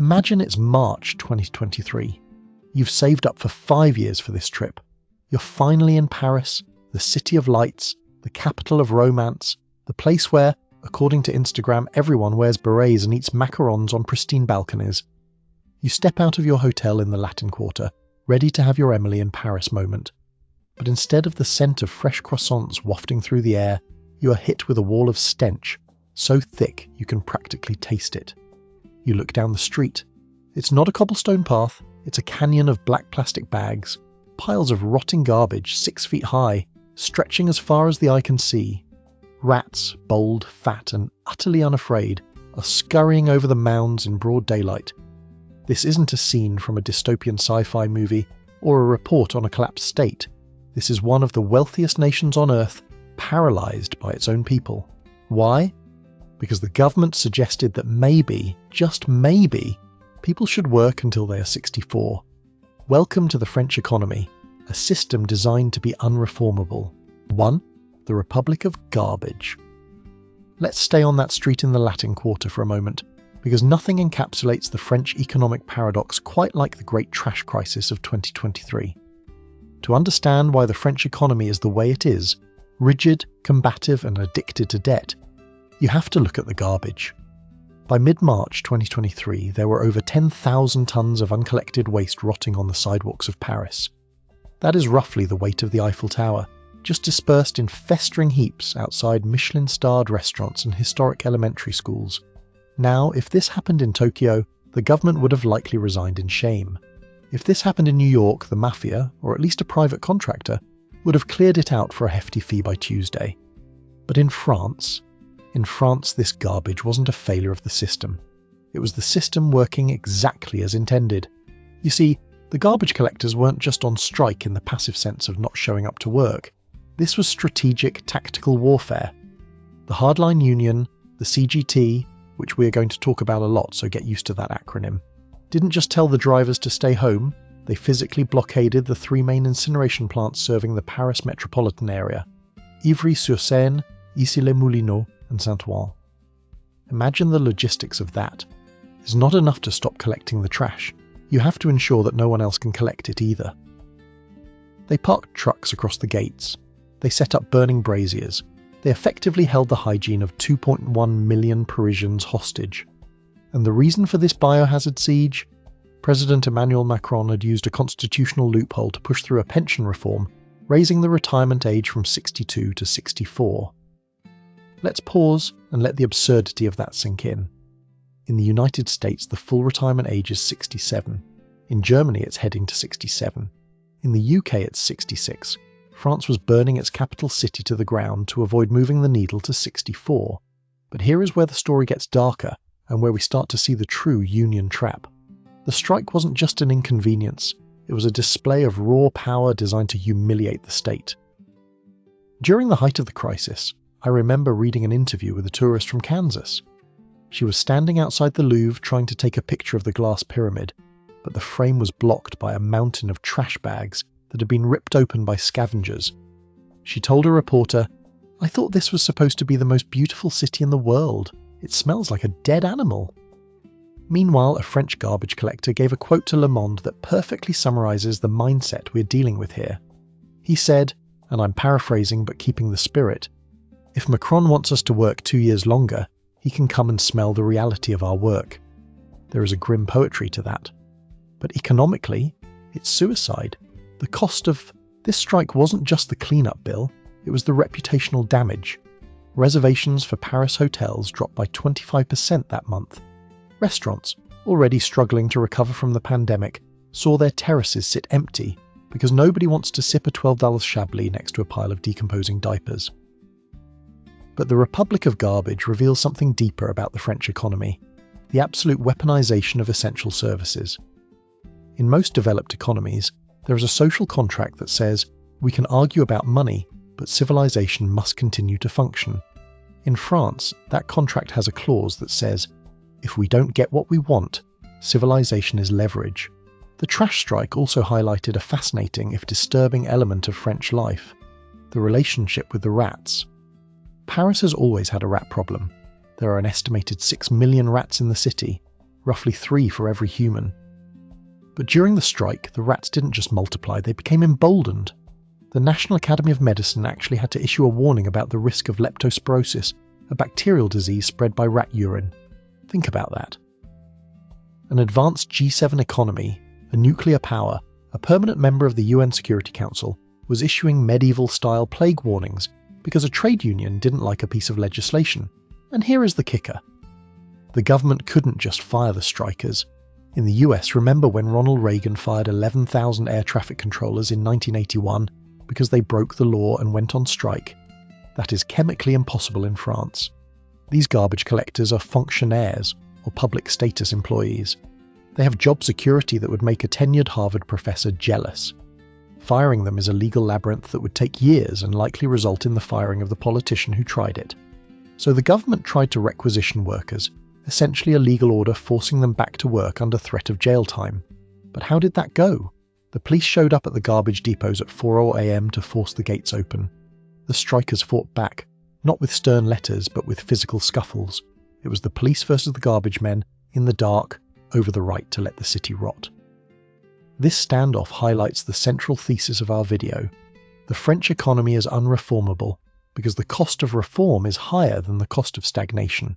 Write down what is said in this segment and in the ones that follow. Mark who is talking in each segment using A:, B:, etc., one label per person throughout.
A: Imagine it's March 2023. You've saved up for 5 years for this trip. You're finally in Paris, the city of lights, the capital of romance, the place where, according to Instagram, everyone wears berets and eats macarons on pristine balconies. You step out of your hotel in the Latin Quarter, ready to have your Emily in Paris moment. But instead of the scent of fresh croissants wafting through the air, you are hit with a wall of stench, so thick you can practically taste it. You look down the street. It's not a cobblestone path, it's a canyon of black plastic bags, piles of rotting garbage 6 feet high, stretching as far as the eye can see. Rats, bold, fat, and utterly unafraid, are scurrying over the mounds in broad daylight. This isn't a scene from a dystopian sci-fi movie or a report on a collapsed state. This is one of the wealthiest nations on Earth, paralyzed by its own people. Why? Because the government suggested that maybe, just maybe, people should work until they are 64. Welcome to the French economy, a system designed to be unreformable. 1. The Republic of Garbage. Let's stay on that street in the Latin Quarter for a moment, because nothing encapsulates the French economic paradox quite like the Great Trash Crisis of 2023. To understand why the French economy is the way it is, rigid, combative, and addicted to debt, you have to look at the garbage. By mid-March 2023, there were over 10,000 tons of uncollected waste rotting on the sidewalks of Paris. That is roughly the weight of the Eiffel Tower, just dispersed in festering heaps outside Michelin-starred restaurants and historic elementary schools. Now, if this happened in Tokyo, the government would have likely resigned in shame. If this happened in New York, the mafia, or at least a private contractor, would have cleared it out for a hefty fee by Tuesday. But in France, this garbage wasn't a failure of the system. It was the system working exactly as intended. You see, the garbage collectors weren't just on strike in the passive sense of not showing up to work. This was strategic, tactical warfare. The hardline union, the CGT, which we are going to talk about a lot, so get used to that acronym, didn't just tell the drivers to stay home, they physically blockaded the 3 main incineration plants serving the Paris metropolitan area: Ivry-sur-Seine, Issy-les-Moulineaux, and Saint-Ouen. Imagine the logistics of that. It's not enough to stop collecting the trash. You have to ensure that no one else can collect it either. They parked trucks across the gates. They set up burning braziers. They effectively held the hygiene of 2.1 million Parisians hostage. And the reason for this biohazard siege? President Emmanuel Macron had used a constitutional loophole to push through a pension reform, raising the retirement age from 62 to 64. Let's pause and let the absurdity of that sink in. In the United States, the full retirement age is 67. In Germany, it's heading to 67. In the UK, it's 66. France was burning its capital city to the ground to avoid moving the needle to 64. But here is where the story gets darker and where we start to see the true union trap. The strike wasn't just an inconvenience. It was a display of raw power designed to humiliate the state. During the height of the crisis, I remember reading an interview with a tourist from Kansas. She was standing outside the Louvre trying to take a picture of the glass pyramid, but the frame was blocked by a mountain of trash bags that had been ripped open by scavengers. She told a reporter, "I thought this was supposed to be the most beautiful city in the world. It smells like a dead animal." Meanwhile, a French garbage collector gave a quote to Le Monde that perfectly summarizes the mindset we're dealing with here. He said, and I'm paraphrasing but keeping the spirit, "If Macron wants us to work 2 years longer, he can come and smell the reality of our work." There is a grim poetry to that. But economically, it's suicide. The cost of this strike wasn't just the cleanup bill, it was the reputational damage. Reservations for Paris hotels dropped by 25% that month. Restaurants, already struggling to recover from the pandemic, saw their terraces sit empty because nobody wants to sip a $12 Chablis next to a pile of decomposing diapers. But the Republic of Garbage reveals something deeper about the French economy: the absolute weaponization of essential services. In most developed economies, there is a social contract that says we can argue about money, but civilization must continue to function. In France, that contract has a clause that says, if we don't get what we want, civilization is leverage. The trash strike also highlighted a fascinating, if disturbing, element of French life: the relationship with the rats. Paris has always had a rat problem. There are an estimated 6 million rats in the city. roughly 3 for every human. But during the strike, the rats didn't just multiply, they became emboldened. The National Academy of Medicine actually had to issue a warning about the risk of leptospirosis, a bacterial disease spread by rat urine. Think about that. An advanced G7 economy, a nuclear power, a permanent member of the UN Security Council, was issuing medieval-style plague warnings because a trade union didn't like a piece of legislation. And here is the kicker. The government couldn't just fire the strikers. In the US, remember when Ronald Reagan fired 11,000 air traffic controllers in 1981 because they broke the law and went on strike? That is chemically impossible in France. These garbage collectors are fonctionnaires, or public status employees. They have job security that would make a tenured Harvard professor jealous. Firing them is a legal labyrinth that would take years and likely result in the firing of the politician who tried it. So the government tried to requisition workers, essentially a legal order forcing them back to work under threat of jail time. But how did that go? The police showed up at the garbage depots at 4 a.m. to force the gates open. The strikers fought back, not with stern letters but with physical scuffles. It was the police versus the garbage men, in the dark, over the right to let the city rot. This standoff highlights the central thesis of our video. The French economy is unreformable because the cost of reform is higher than the cost of stagnation.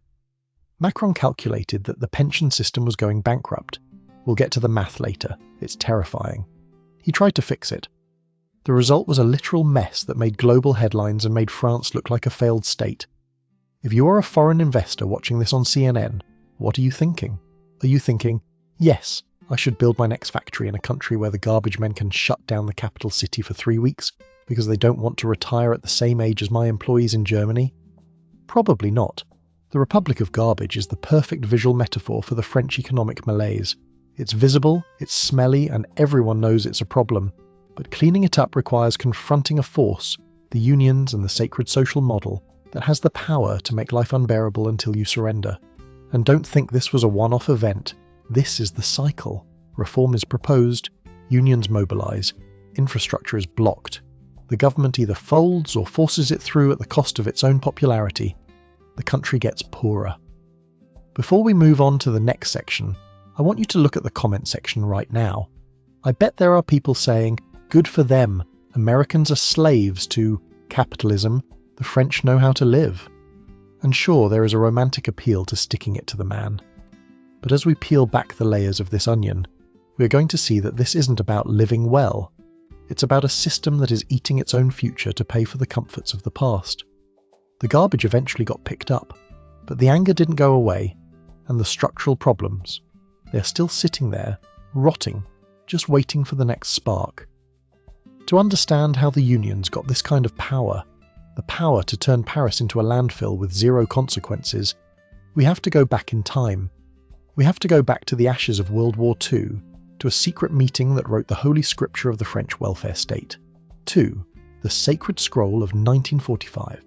A: Macron calculated that the pension system was going bankrupt. We'll get to the math later. It's terrifying. He tried to fix it. The result was a literal mess that made global headlines and made France look like a failed state. If you are a foreign investor watching this on CNN, what are you thinking? Are you thinking, yes, I should build my next factory in a country where the garbage men can shut down the capital city for 3 weeks because they don't want to retire at the same age as my employees in Germany? Probably not. The Republic of Garbage is the perfect visual metaphor for the French economic malaise. It's visible, it's smelly, and everyone knows it's a problem. But cleaning it up requires confronting a force, the unions and the sacred social model, that has the power to make life unbearable until you surrender. And don't think this was a one-off event. This is the cycle. Reform is proposed, unions mobilize, infrastructure is blocked. The government either folds or forces it through at the cost of its own popularity. The country gets poorer. Before we move on to the next section, I want you to look at the comment section right now. I bet there are people saying, good for them, Americans are slaves to capitalism, the French know how to live. And sure, there is a romantic appeal to sticking it to the man. But as we peel back the layers of this onion, we are going to see that this isn't about living well. It's about a system that is eating its own future to pay for the comforts of the past. The garbage eventually got picked up, but the anger didn't go away, and the structural problems, they're still sitting there, rotting, just waiting for the next spark. To understand how the unions got this kind of power, the power to turn Paris into a landfill with zero consequences, we have to go back in time. We have to go back to the ashes of World War II, to a secret meeting that wrote the holy scripture of the French welfare state. 2. The Sacred Scroll of 1945.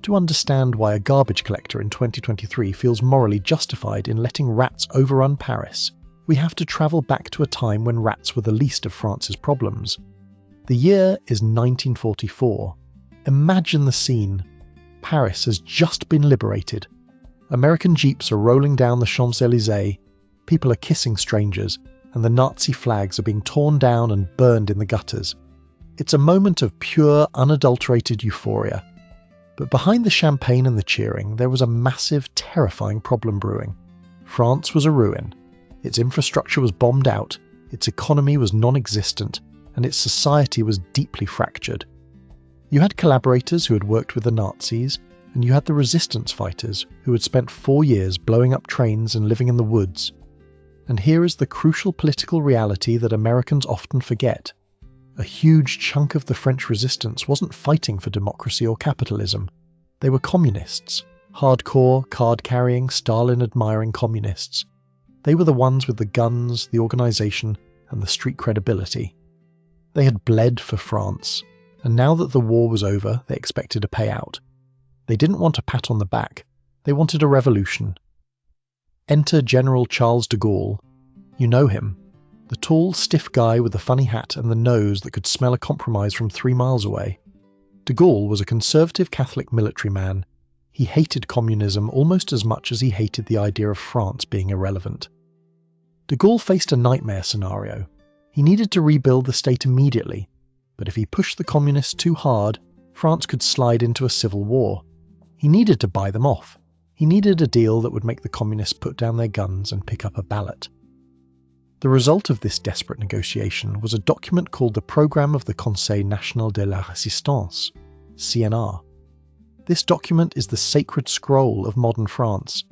A: To understand why a garbage collector in 2023 feels morally justified in letting rats overrun Paris, we have to travel back to a time when rats were the least of France's problems. The year is 1944. Imagine the scene. Paris has just been liberated. American jeeps are rolling down the Champs-Élysées, people are kissing strangers, and the Nazi flags are being torn down and burned in the gutters. It's a moment of pure, unadulterated euphoria. But behind the champagne and the cheering, there was a massive, terrifying problem brewing. France was a ruin. Its infrastructure was bombed out, its economy was non-existent, and its society was deeply fractured. You had collaborators who had worked with the Nazis, and you had the resistance fighters who had spent 4 years blowing up trains and living in the woods. And here is the crucial political reality that Americans often forget. A huge chunk of the French resistance wasn't fighting for democracy or capitalism. They were communists, hardcore, card-carrying, Stalin-admiring communists. They were the ones with the guns, the organisation, and the street credibility. They had bled for France, and now that the war was over, they expected a payout. They didn't want a pat on the back, they wanted a revolution. Enter General Charles de Gaulle. You know him. The tall, stiff guy with the funny hat and the nose that could smell a compromise from 3 miles away. De Gaulle was a conservative Catholic military man. He hated communism almost as much as he hated the idea of France being irrelevant. De Gaulle faced a nightmare scenario. He needed to rebuild the state immediately, but if he pushed the communists too hard, France could slide into a civil war. He needed to buy them off. He needed a deal that would make the communists put down their guns and pick up a ballot. The result of this desperate negotiation was a document called the Programme of the Conseil National de la Résistance, CNR. This document is the sacred scroll of modern France.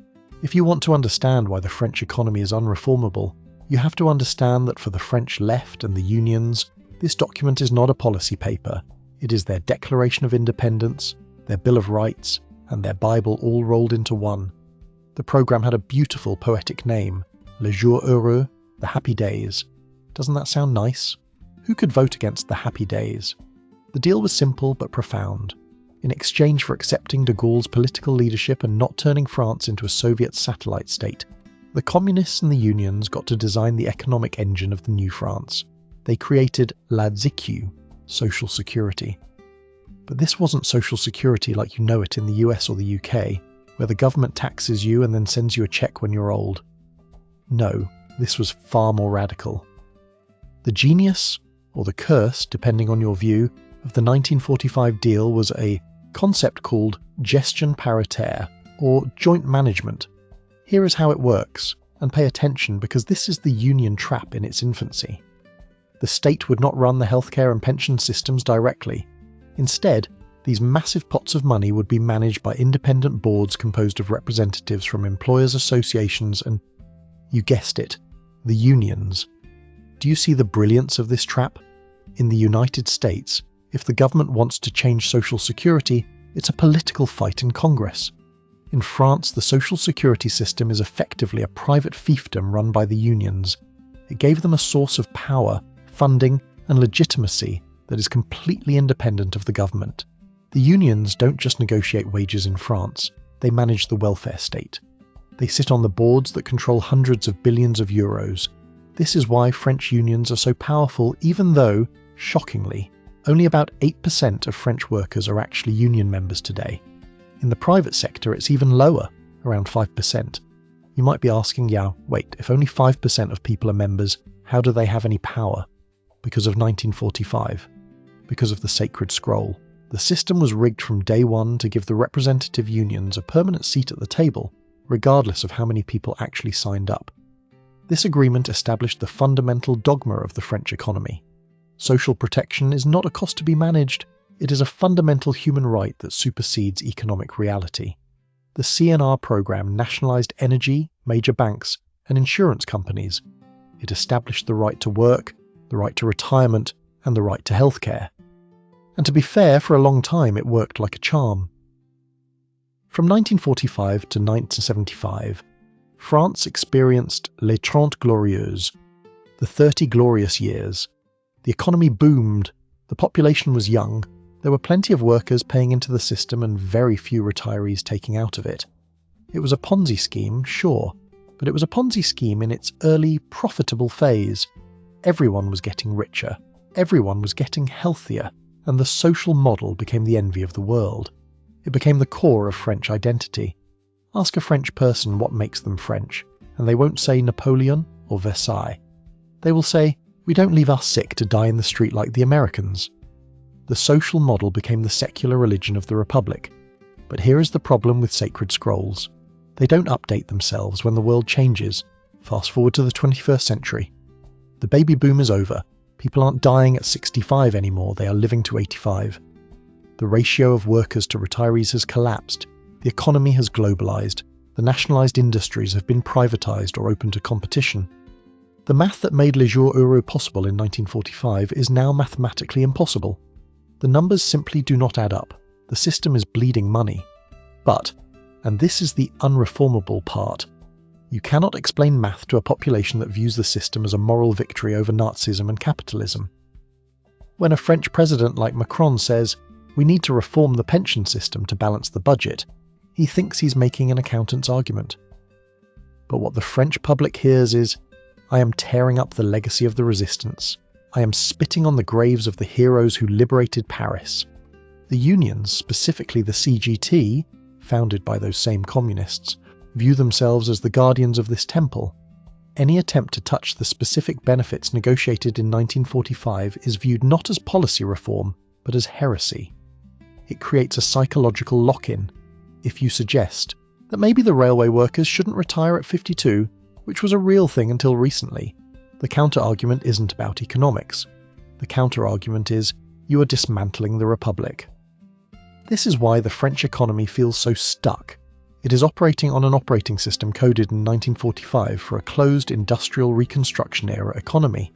A: If you want to understand why the French economy is unreformable, you have to understand that for the French left and the unions, this document is not a policy paper. It is their Declaration of Independence, their Bill of Rights, and their Bible all rolled into one. The programme had a beautiful poetic name, Les Jours Heureux, the Happy Days. Doesn't that sound nice? Who could vote against the Happy Days? The deal was simple but profound. In exchange for accepting de Gaulle's political leadership and not turning France into a Soviet satellite state, the communists and the unions got to design the economic engine of the new France. They created la Sécu, social security. But this wasn't social security like you know it in the US or the UK, where the government taxes you and then sends you a cheque when you're old. No, this was far more radical. The genius, or the curse, depending on your view, of the 1945 deal was a concept called gestion paritaire, or joint management. Here is how it works, and pay attention because this is the union trap in its infancy. The state would not run the healthcare and pension systems directly. Instead, these massive pots of money would be managed by independent boards composed of representatives from employers' associations and, you guessed it, the unions. Do you see the brilliance of this trap? In the United States, if the government wants to change Social Security, it's a political fight in Congress. In France, the Social Security system is effectively a private fiefdom run by the unions. It gave them a source of power, funding, and legitimacy that is completely independent of the government. The unions don't just negotiate wages in France, they manage the welfare state. They sit on the boards that control hundreds of billions of euros. This is why French unions are so powerful, even though, shockingly, only about 8% of French workers are actually union members today. In the private sector, it's even lower, around 5%. You might be asking, yeah, wait, if only 5% of people are members, how do they have any power? Because of 1945. Because of the Sacred Scroll. The system was rigged from day one to give the representative unions a permanent seat at the table, regardless of how many people actually signed up. This agreement established the fundamental dogma of the French economy. Social protection is not a cost to be managed, it is a fundamental human right that supersedes economic reality. The CNR program nationalized energy, major banks, and insurance companies. It established the right to work, the right to retirement, and the right to healthcare. And to be fair, for a long time it worked like a charm. From 1945 to 1975, France experienced les 30 Glorieuses, the 30 glorious years. The economy boomed, the population was young, there were plenty of workers paying into the system and very few retirees taking out of it. It was a Ponzi scheme, sure, but it was a Ponzi scheme in its early, profitable phase. Everyone was getting richer, everyone was getting healthier, and the social model became the envy of the world. It became the core of French identity. Ask a French person what makes them French, and they won't say Napoleon or Versailles. They will say, we don't leave our sick to die in the street like the Americans. The social model became the secular religion of the Republic. But here is the problem with sacred scrolls. They don't update themselves when the world changes. Fast forward to the 21st century. The baby boom is over. People aren't dying at 65 anymore, they are living to 85. The ratio of workers to retirees has collapsed. The economy has globalized. The nationalized industries have been privatized or open to competition. The math that made Les Jours Heureux possible in 1945 is now mathematically impossible. The numbers simply do not add up. The system is bleeding money. But, and this is the unreformable part, you cannot explain math to a population that views the system as a moral victory over Nazism and capitalism. When a French president like Macron says, we need to reform the pension system to balance the budget, he thinks he's making an accountant's argument. But what the French public hears is, I am tearing up the legacy of the resistance. I am spitting on the graves of the heroes who liberated Paris. The unions, specifically the CGT, founded by those same communists, view themselves as the guardians of this temple. Any attempt to touch the specific benefits negotiated in 1945 is viewed not as policy reform, but as heresy. It creates a psychological lock-in. If you suggest that maybe the railway workers shouldn't retire at 52, which was a real thing until recently, the counter-argument isn't about economics. The counter-argument is, you are dismantling the Republic. This is why the French economy feels so stuck. It is operating on an operating system coded in 1945 for a closed industrial Reconstruction-era economy.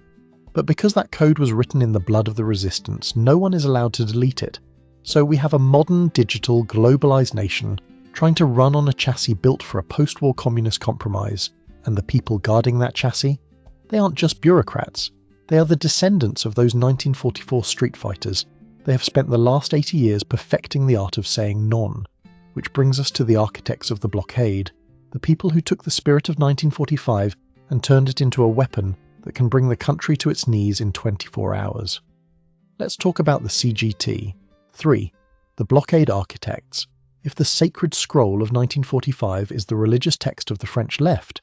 A: But because that code was written in the blood of the resistance, no one is allowed to delete it. So we have a modern, digital, globalized nation trying to run on a chassis built for a post-war communist compromise, and the people guarding that chassis? They aren't just bureaucrats. They are the descendants of those 1944 street fighters. They have spent the last 80 years perfecting the art of saying non. Which brings us to the architects of the blockade, the people who took the spirit of 1945 and turned it into a weapon that can bring the country to its knees in 24 hours. Let's talk about the CGT. 3. The Blockade Architects. If the sacred scroll of 1945 is the religious text of the French left,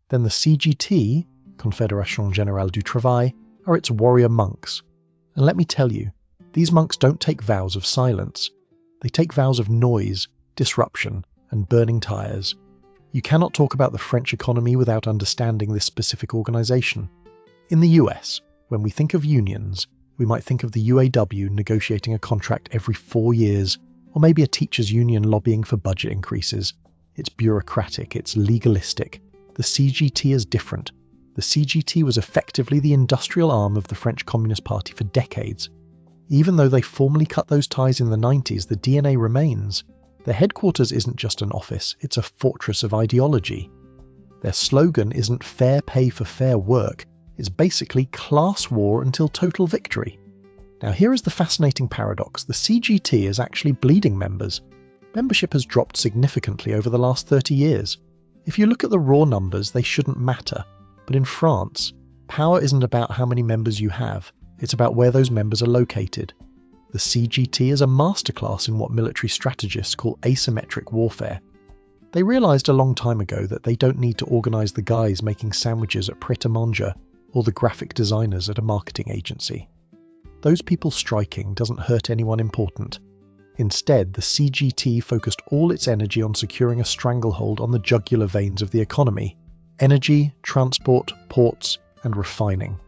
A: then the CGT, Confédération Générale du Travail, are its warrior monks. And let me tell you, these monks don't take vows of silence. They take vows of noise, disruption, and burning tires. You cannot talk about the French economy without understanding this specific organization. In the US, when we think of unions, we might think of the UAW negotiating a contract every 4 years, or maybe a teachers' union lobbying for budget increases. It's bureaucratic, it's legalistic. The CGT is different. The CGT was effectively the industrial arm of the French Communist Party for decades. Even though they formally cut those ties in the 90s, the DNA remains. Their headquarters isn't just an office, it's a fortress of ideology. Their slogan isn't fair pay for fair work, it's basically class war until total victory. Now here is the fascinating paradox, the CGT is actually bleeding members. Membership has dropped significantly over the last 30 years. If you look at the raw numbers, they shouldn't matter. But in France, power isn't about how many members you have, it's about where those members are located. The CGT is a masterclass in what military strategists call asymmetric warfare. They realised a long time ago that they don't need to organise the guys making sandwiches at Pret-a-Manger or the graphic designers at a marketing agency. Those people striking doesn't hurt anyone important. Instead, the CGT focused all its energy on securing a stranglehold on the jugular veins of the economy: energy, transport, ports, and refining.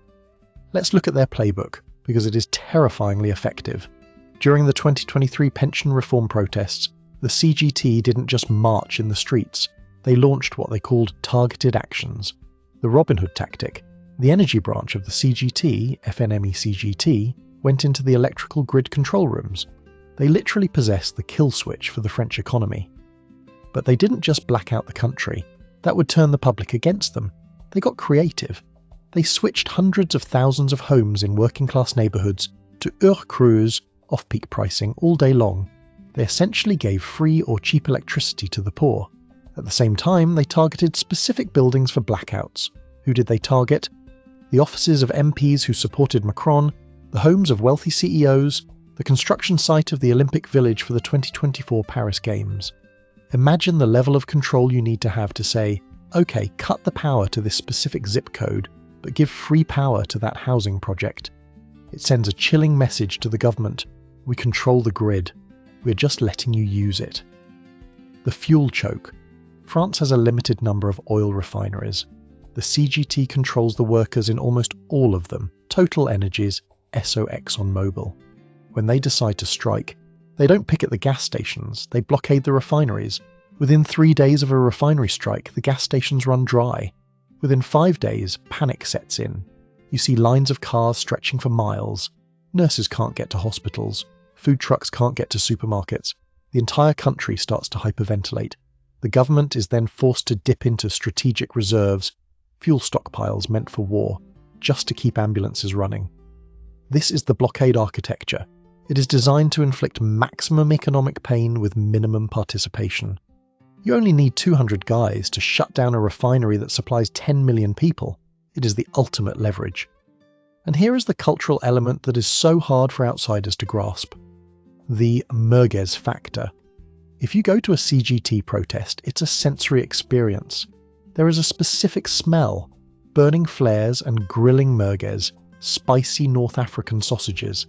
A: Let's look at their playbook, because it is terrifyingly effective. During the 2023 pension reform protests, the CGT didn't just march in the streets, they launched what they called targeted actions. The Robin Hood tactic. The energy branch of the CGT, FNME-CGT, went into the electrical grid control rooms. They literally possessed the kill switch for the French economy. But they didn't just black out the country. That would turn the public against them. They got creative. They switched hundreds of thousands of homes in working-class neighbourhoods to heure creuse, off-peak pricing, all day long. They essentially gave free or cheap electricity to the poor. At the same time, they targeted specific buildings for blackouts. Who did they target? The offices of MPs who supported Macron, the homes of wealthy CEOs, the construction site of the Olympic Village for the 2024 Paris Games. Imagine the level of control you need to have to say, okay, cut the power to this specific zip code, but give free power to that housing project. It sends a chilling message to the government. We control the grid. We're just letting you use it. The fuel choke. France has a limited number of oil refineries. The CGT controls the workers in almost all of them. Total Energies, Esso ExxonMobil. When they decide to strike, they don't pick at the gas stations, they blockade the refineries. Within 3 days of a refinery strike, the gas stations run dry. Within 5 days, panic sets in. You see lines of cars stretching for miles. Nurses can't get to hospitals. Food trucks can't get to supermarkets. The entire country starts to hyperventilate. The government is then forced to dip into strategic reserves, fuel stockpiles meant for war, just to keep ambulances running. This is the blockade architecture. It is designed to inflict maximum economic pain with minimum participation. You only need 200 guys to shut down a refinery that supplies 10 million people. It is the ultimate leverage. And here is the cultural element that is so hard for outsiders to grasp. The merguez factor. If you go to a CGT protest, it's a sensory experience. There is a specific smell. burning flares and grilling merguez, spicy North African sausages.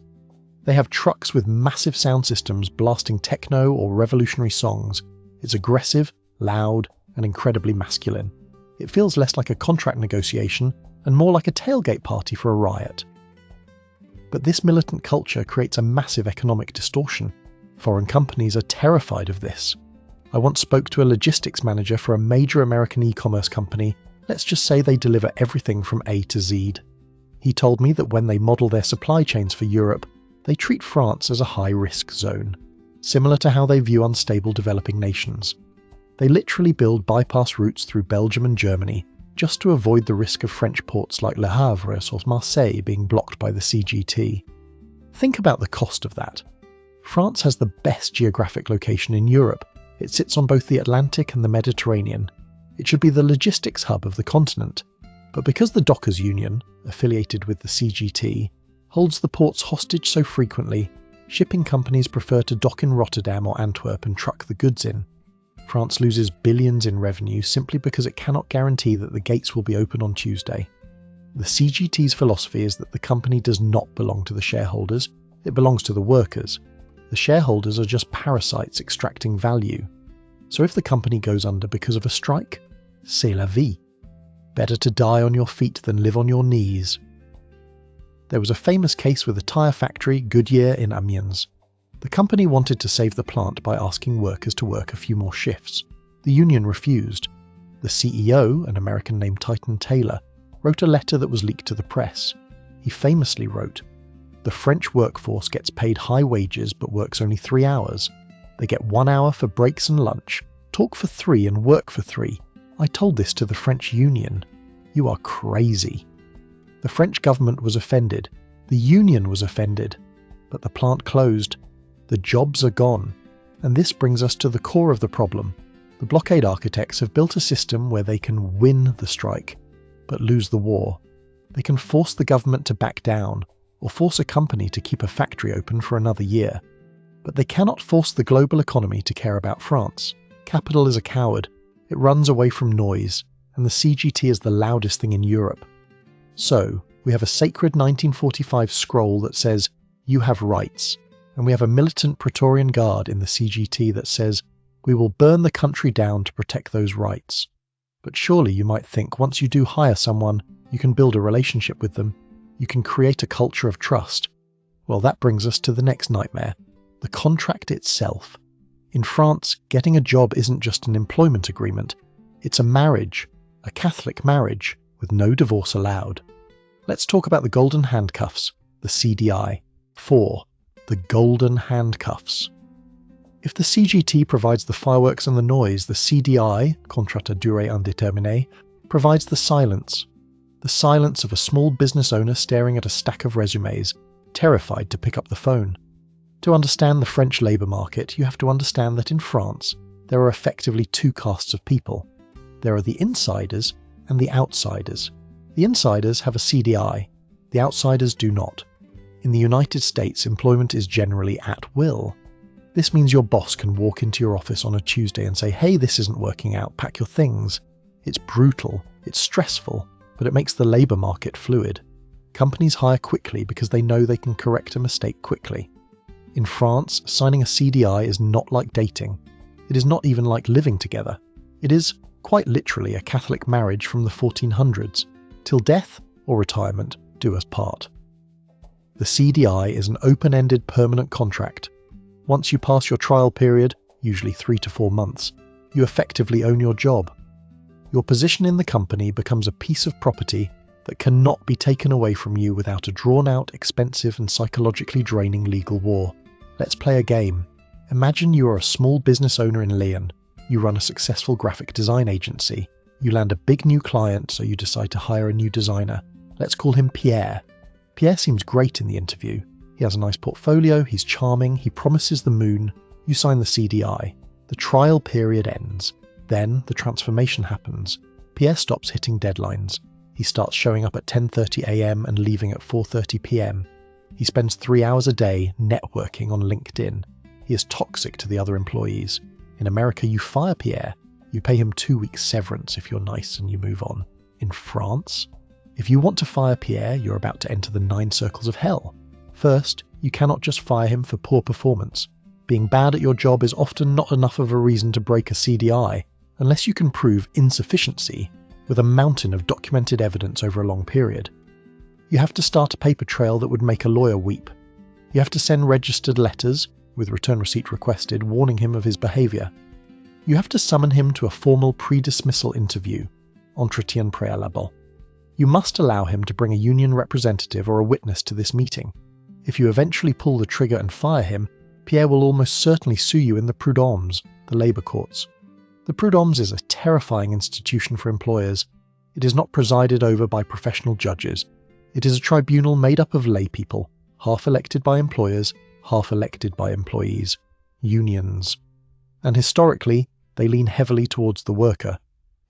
A: They have trucks with massive sound systems blasting techno or revolutionary songs. It's aggressive, loud, and incredibly masculine. It feels less like a contract negotiation and more like a tailgate party for a riot. But this militant culture creates a massive economic distortion. Foreign companies are terrified of this. I once spoke to a logistics manager for a major American e-commerce company. Let's just say they deliver everything from A to Z. He told me that when they model their supply chains for Europe, they treat France as a high-risk zone, similar to how they view unstable developing nations. They literally build bypass routes through Belgium and Germany just to avoid the risk of French ports like Le Havre or Marseille being blocked by the CGT. Think about the cost of that. France has the best geographic location in Europe. It sits on both the Atlantic and the Mediterranean. It should be the logistics hub of the continent. But because the Dockers Union, affiliated with the CGT, holds the ports hostage so frequently, shipping companies prefer to dock in Rotterdam or Antwerp and truck the goods in. France loses billions in revenue simply because it cannot guarantee that the gates will be open on Tuesday. The CGT's philosophy is that the company does not belong to the shareholders, it belongs to the workers. The shareholders are just parasites extracting value. So if the company goes under because of a strike, c'est la vie. Better to die on your feet than live on your knees. There was a famous case with a tyre factory, Goodyear, in Amiens. The company wanted to save the plant by asking workers to work a few more shifts. The union refused. The CEO, an American named Titan Taylor, wrote a letter that was leaked to the press. He famously wrote, "The French workforce gets paid high wages but works only 3 hours. They get 1 hour for breaks and lunch, talk for 3 and work for 3. I told this to the French union. You are crazy." The French government was offended. The union was offended. But the plant closed. The jobs are gone. And this brings us to the core of the problem. The Blockade Architects have built a system where they can win the strike, but lose the war. They can force the government to back down, or force a company to keep a factory open for another year. But they cannot force the global economy to care about France. Capital is a coward. It runs away from noise, and the CGT is the loudest thing in Europe. So, we have a sacred 1945 scroll that says, "You have rights," and we have a militant Praetorian Guard in the CGT that says, "We will burn the country down to protect those rights." But surely you might think once you do hire someone, you can build a relationship with them. You can create a culture of trust. Well, that brings us to the next nightmare, the contract itself. In France, getting a job isn't just an employment agreement. It's a marriage, a Catholic marriage, with no divorce allowed. Let's talk about the Golden Handcuffs, the CDI. 4. The Golden Handcuffs. If the CGT provides the fireworks and the noise, the CDI, contrat à durée indéterminée, provides the silence. The silence of a small business owner staring at a stack of resumes, terrified to pick up the phone. To understand the French labour market, you have to understand that in France, there are effectively 2 castes of people. There are the insiders and the outsiders. The insiders have a CDI, the outsiders do not. In the United States, employment is generally at will. This means your boss can walk into your office on a Tuesday and say, "Hey, this isn't working out, pack your things." It's brutal, it's stressful, but it makes the labour market fluid. Companies hire quickly because they know they can correct a mistake quickly. In France, signing a CDI is not like dating. It is not even like living together. It is, quite literally, a Catholic marriage from the 1400s. Till death or retirement do us part. The CDI is an open-ended permanent contract. Once you pass your trial period, usually 3 to 4 months, you effectively own your job. Your position in the company becomes a piece of property that cannot be taken away from you without a drawn-out, expensive and psychologically draining legal war. Let's play a game. Imagine you are a small business owner in Lyon. You run a successful graphic design agency. You land a big new client, so you decide to hire a new designer. Let's call him Pierre. Pierre seems great in the interview. He has a nice portfolio, he's charming, he promises the moon. You sign the CDI. The trial period ends. Then the transformation happens. Pierre stops hitting deadlines. He starts showing up at 10:30 a.m. and leaving at 4:30 p.m. He spends 3 hours a day networking on LinkedIn. He is toxic to the other employees. In America, you fire Pierre. You pay him 2 weeks severance if you're nice and you move on. In France? If you want to fire Pierre, you're about to enter the 9 circles of hell. First, you cannot just fire him for poor performance. Being bad at your job is often not enough of a reason to break a CDI, unless you can prove insufficiency with a mountain of documented evidence over a long period. You have to start a paper trail that would make a lawyer weep. You have to send registered letters, with return receipt requested, warning him of his behaviour. You have to summon him to a formal pre-dismissal interview, entretien préalable. You must allow him to bring a union representative or a witness to this meeting. If you eventually pull the trigger and fire him, Pierre will almost certainly sue you in the prud'hommes, the labour courts. The prud'hommes is a terrifying institution for employers. It is not presided over by professional judges. It is a tribunal made up of lay people, half elected by employers, half elected by employees, unions. And historically, they lean heavily towards the worker.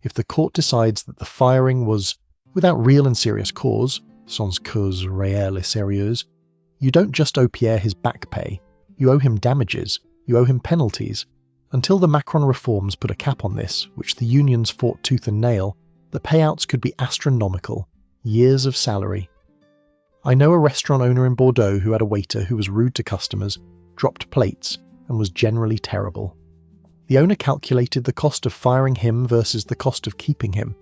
A: If the court decides that the firing was without real and serious cause, sans cause réelle et sérieuse, you don't just owe Pierre his back pay, you owe him damages, you owe him penalties. Until the Macron reforms put a cap on this, which the unions fought tooth and nail, the payouts could be astronomical, years of salary. I know a restaurant owner in Bordeaux who had a waiter who was rude to customers, dropped plates, and was generally terrible. The owner calculated the cost of firing him versus the cost of keeping him.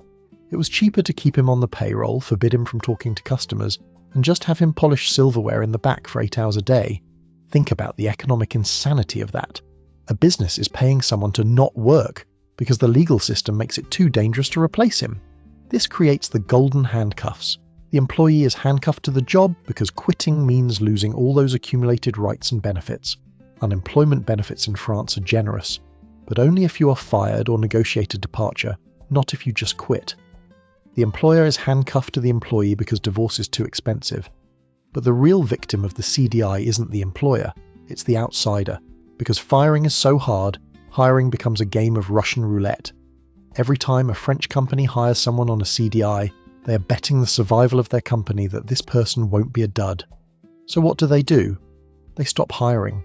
A: It was cheaper to keep him on the payroll, forbid him from talking to customers, and just have him polish silverware in the back for 8 hours a day. Think about the economic insanity of that. A business is paying someone to not work because the legal system makes it too dangerous to replace him. This creates the golden handcuffs. The employee is handcuffed to the job because quitting means losing all those accumulated rights and benefits. Unemployment benefits in France are generous, but only if you are fired or negotiate a departure, not if you just quit. The employer is handcuffed to the employee because divorce is too expensive. But the real victim of the CDI isn't the employer, it's the outsider. Because firing is so hard, hiring becomes a game of Russian roulette. Every time a French company hires someone on a CDI, they are betting the survival of their company that this person won't be a dud. So what do? They stop hiring.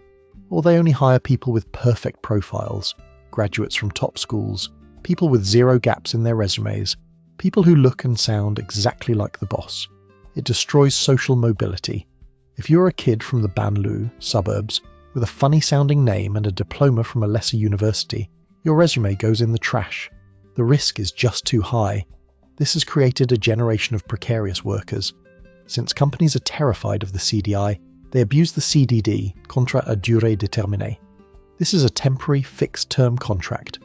A: Or they only hire people with perfect profiles, graduates from top schools, people with 0 gaps in their resumes, people who look and sound exactly like the boss. It destroys social mobility. If you're a kid from the banlieue, suburbs, with a funny-sounding name and a diploma from a lesser university, your resume goes in the trash. The risk is just too high. This has created a generation of precarious workers. Since companies are terrified of the CDI, they abuse the CDD, contrat à durée déterminée. This is a temporary, fixed-term contract.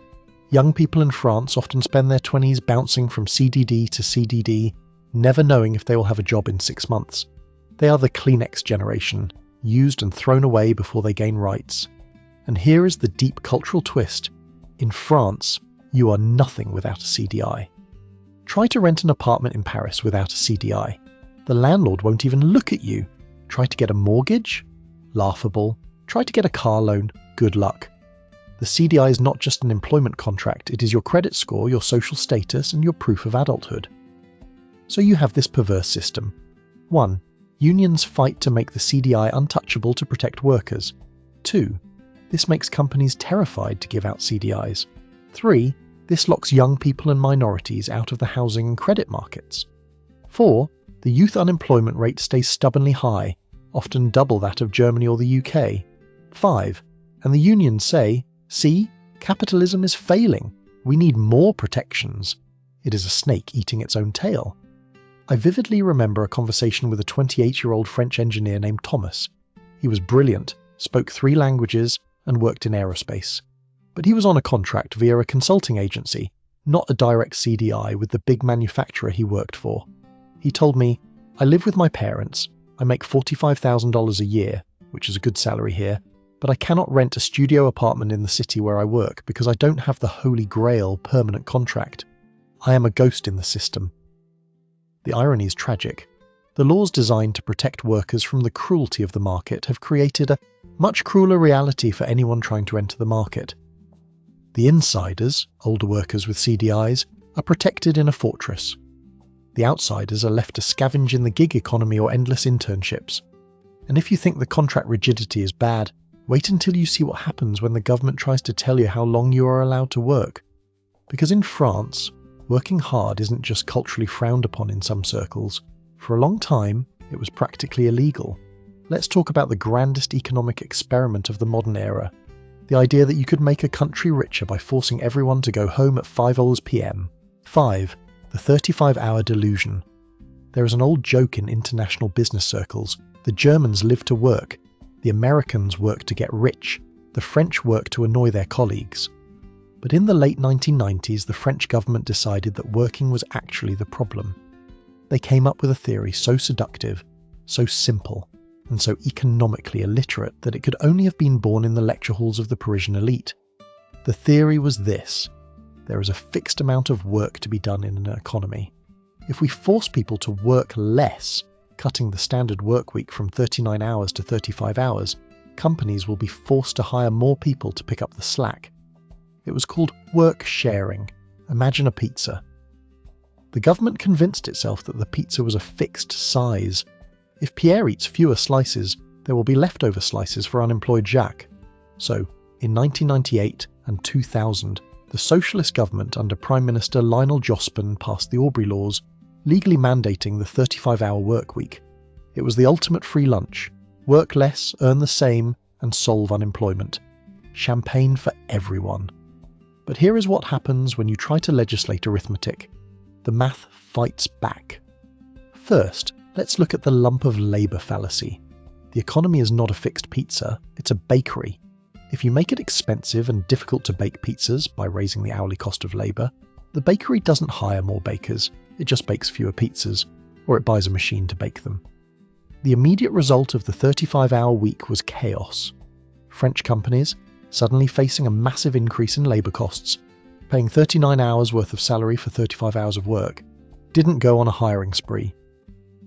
A: Young people in France often spend their 20s bouncing from CDD to CDD, never knowing if they will have a job in 6 months. They are the Kleenex generation, used and thrown away before they gain rights. And here is the deep cultural twist. In France, you are nothing without a CDI. Try to rent an apartment in Paris without a CDI. The landlord won't even look at you. Try to get a mortgage? Laughable. Try to get a car loan? Good luck. The CDI is not just an employment contract, it is your credit score, your social status, and your proof of adulthood. So you have this perverse system. 1. Unions fight to make the CDI untouchable to protect workers. 2. This makes companies terrified to give out CDIs. 3. This locks young people and minorities out of the housing and credit markets. 4. The youth unemployment rate stays stubbornly high, often double that of Germany or the UK. 5. And the unions say, see, capitalism is failing. We need more protections. It is a snake eating its own tail. I vividly remember a conversation with a 28-year-old French engineer named Thomas. He was brilliant, spoke 3 languages, and worked in aerospace. But he was on a contract via a consulting agency, not a direct CDI with the big manufacturer he worked for. He told me, I live with my parents, I make $45,000 a year, which is a good salary here, but I cannot rent a studio apartment in the city where I work because I don't have the holy grail permanent contract. I am a ghost in the system. The irony is tragic. The laws designed to protect workers from the cruelty of the market have created a much crueler reality for anyone trying to enter the market. The insiders, older workers with CDIs, are protected in a fortress. The outsiders are left to scavenge in the gig economy or endless internships. And if you think the contract rigidity is bad, wait until you see what happens when the government tries to tell you how long you are allowed to work. Because in France, Working hard isn't just culturally frowned upon in some circles. For a long time, it was practically illegal. Let's talk about the grandest economic experiment of the modern era. The idea that you could make a country richer by forcing everyone to go home at 5 p.m. 5. The 35-hour delusion. There is an old joke in international business circles. The Germans live to work. The Americans work to get rich. The French work to annoy their colleagues. But in the late 1990s, the French government decided that working was actually the problem. They came up with a theory so seductive, so simple, and so economically illiterate that it could only have been born in the lecture halls of the Parisian elite. The theory was this: there is a fixed amount of work to be done in an economy. If we force people to work less, cutting the standard work week from 39 hours to 35 hours, companies will be forced to hire more people to pick up the slack. It was called work sharing. Imagine a pizza. The government convinced itself that the pizza was a fixed size. If Pierre eats fewer slices, there will be leftover slices for unemployed Jacques. So, in 1998 and 2000, the socialist government under Prime Minister Lionel Jospin passed the Aubrey Laws, legally mandating the 35-hour work week. It was the ultimate free lunch. Work less, earn the same, and solve unemployment. Champagne for everyone. But here is what happens when you try to legislate arithmetic. The math fights back. First, let's look at the lump of labour fallacy. The economy is not a fixed pizza, it's a bakery. If you make it expensive and difficult to bake pizzas by raising the hourly cost of labour, the bakery doesn't hire more bakers, it just bakes fewer pizzas, or it buys a machine to bake them. The immediate result of the 35-hour week was chaos. French companies, suddenly facing a massive increase in labour costs, paying 39 hours worth of salary for 35 hours of work, didn't go on a hiring spree.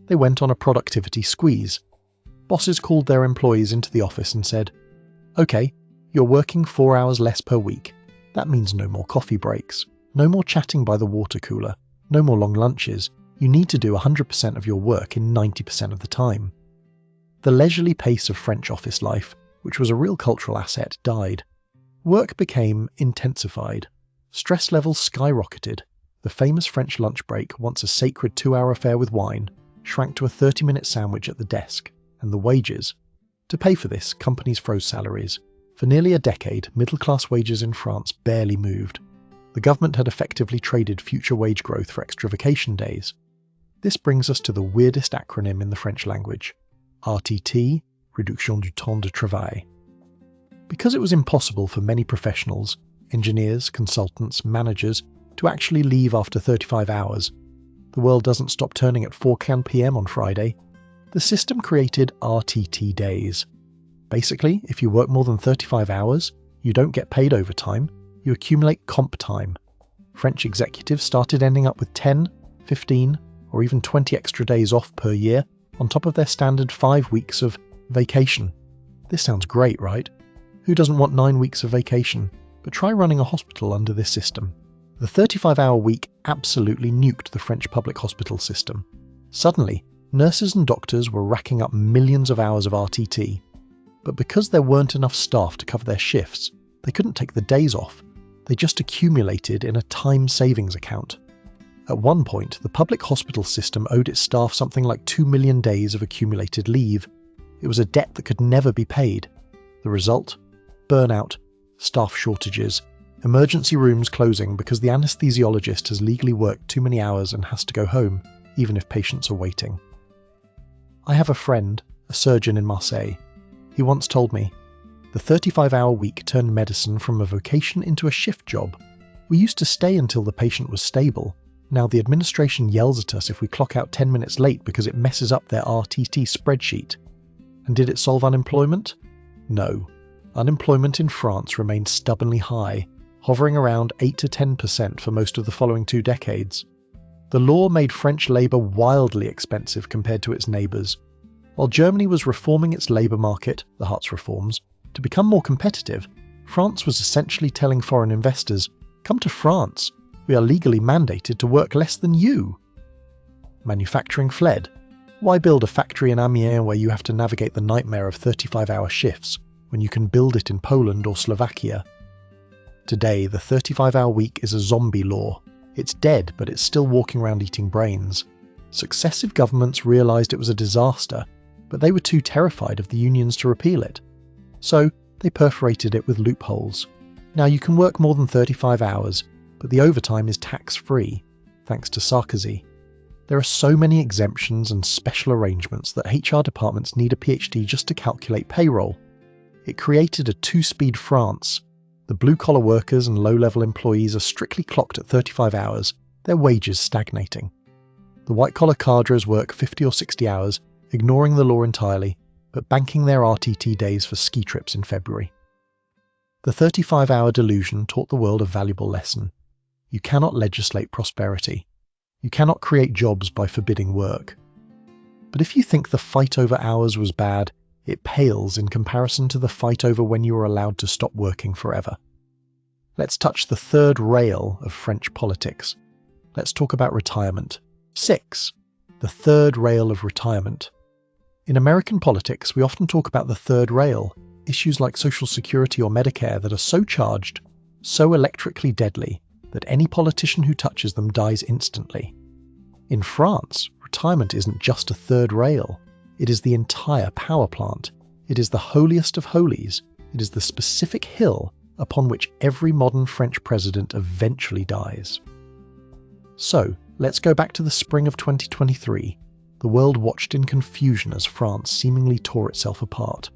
A: They went on a productivity squeeze. Bosses called their employees into the office and said, "Okay, you're working 4 hours less per week. That means no more coffee breaks, no more chatting by the water cooler, no more long lunches. You need to do 100% of your work in 90% of the time." The leisurely pace of French office life, which was a real cultural asset, died. Work became intensified. Stress levels skyrocketed. The famous French lunch break, once a sacred 2-hour affair with wine, shrank to a 30-minute sandwich at the desk, and the wages. To pay for this, companies froze salaries. For nearly a decade, middle-class wages in France barely moved. The government had effectively traded future wage growth for extra vacation days. This brings us to the weirdest acronym in the French language: RTT, Réduction du temps de travail. Because it was impossible for many professionals, engineers, consultants, managers, to actually leave after 35 hours, the world doesn't stop turning at 4 p.m. on Friday, the system created RTT days. Basically, if you work more than 35 hours, you don't get paid overtime, you accumulate comp time. French executives started ending up with 10, 15, or even 20 extra days off per year, on top of their standard 5 weeks of vacation. This sounds great, right? Who doesn't want 9 weeks of vacation? But try running a hospital under this system. The 35-hour week absolutely nuked the French public hospital system. Suddenly, nurses and doctors were racking up millions of hours of RTT. But because there weren't enough staff to cover their shifts, they couldn't take the days off. They just accumulated in a time savings account. At one point, the public hospital system owed its staff something like 2 million days of accumulated leave. It was a debt that could never be paid. The result? Burnout, staff shortages, emergency rooms closing because the anesthesiologist has legally worked too many hours and has to go home, even if patients are waiting. I have a friend, a surgeon in Marseille. He once told me, "The 35-hour week turned medicine from a vocation into a shift job. We used to stay until the patient was stable. Now the administration yells at us if we clock out 10 minutes late because it messes up their RTT spreadsheet." And did it solve unemployment? No. Unemployment in France remained stubbornly high, hovering around 8 to 10% for most of the following 2 decades. The law made French labour wildly expensive compared to its neighbours. While Germany was reforming its labour market, the Hartz reforms, to become more competitive, France was essentially telling foreign investors, "Come to France, we are legally mandated to work less than you." Manufacturing fled. Why build a factory in Amiens where you have to navigate the nightmare of 35-hour shifts, when you can build it in Poland or Slovakia? Today, the 35-hour week is a zombie law. It's dead, but it's still walking around eating brains. Successive governments realised it was a disaster, but they were too terrified of the unions to repeal it. So they perforated it with loopholes. Now you can work more than 35 hours, but the overtime is tax-free, thanks to Sarkozy. There are so many exemptions and special arrangements that HR departments need a PhD just to calculate payroll. It created a two-speed France. The blue-collar workers and low-level employees are strictly clocked at 35 hours, their wages stagnating. The white-collar cadres work 50 or 60 hours, ignoring the law entirely, but banking their RTT days for ski trips in February. The 35-hour delusion taught the world a valuable lesson. You cannot legislate prosperity. You cannot create jobs by forbidding work. But if you think the fight over hours was bad, it pales in comparison to the fight over when you were allowed to stop working forever. Let's touch the third rail of French politics. Let's talk about retirement. 6. The third rail of retirement. In American politics, we often talk about the third rail, issues like Social Security or Medicare that are so charged, so electrically deadly, that any politician who touches them dies instantly. In France, retirement isn't just a third rail. It is the entire power plant. It is the holiest of holies. It is the specific hill upon which every modern French president eventually dies. So, let's go back to the spring of 2023. The world watched in confusion as France seemingly tore itself apart.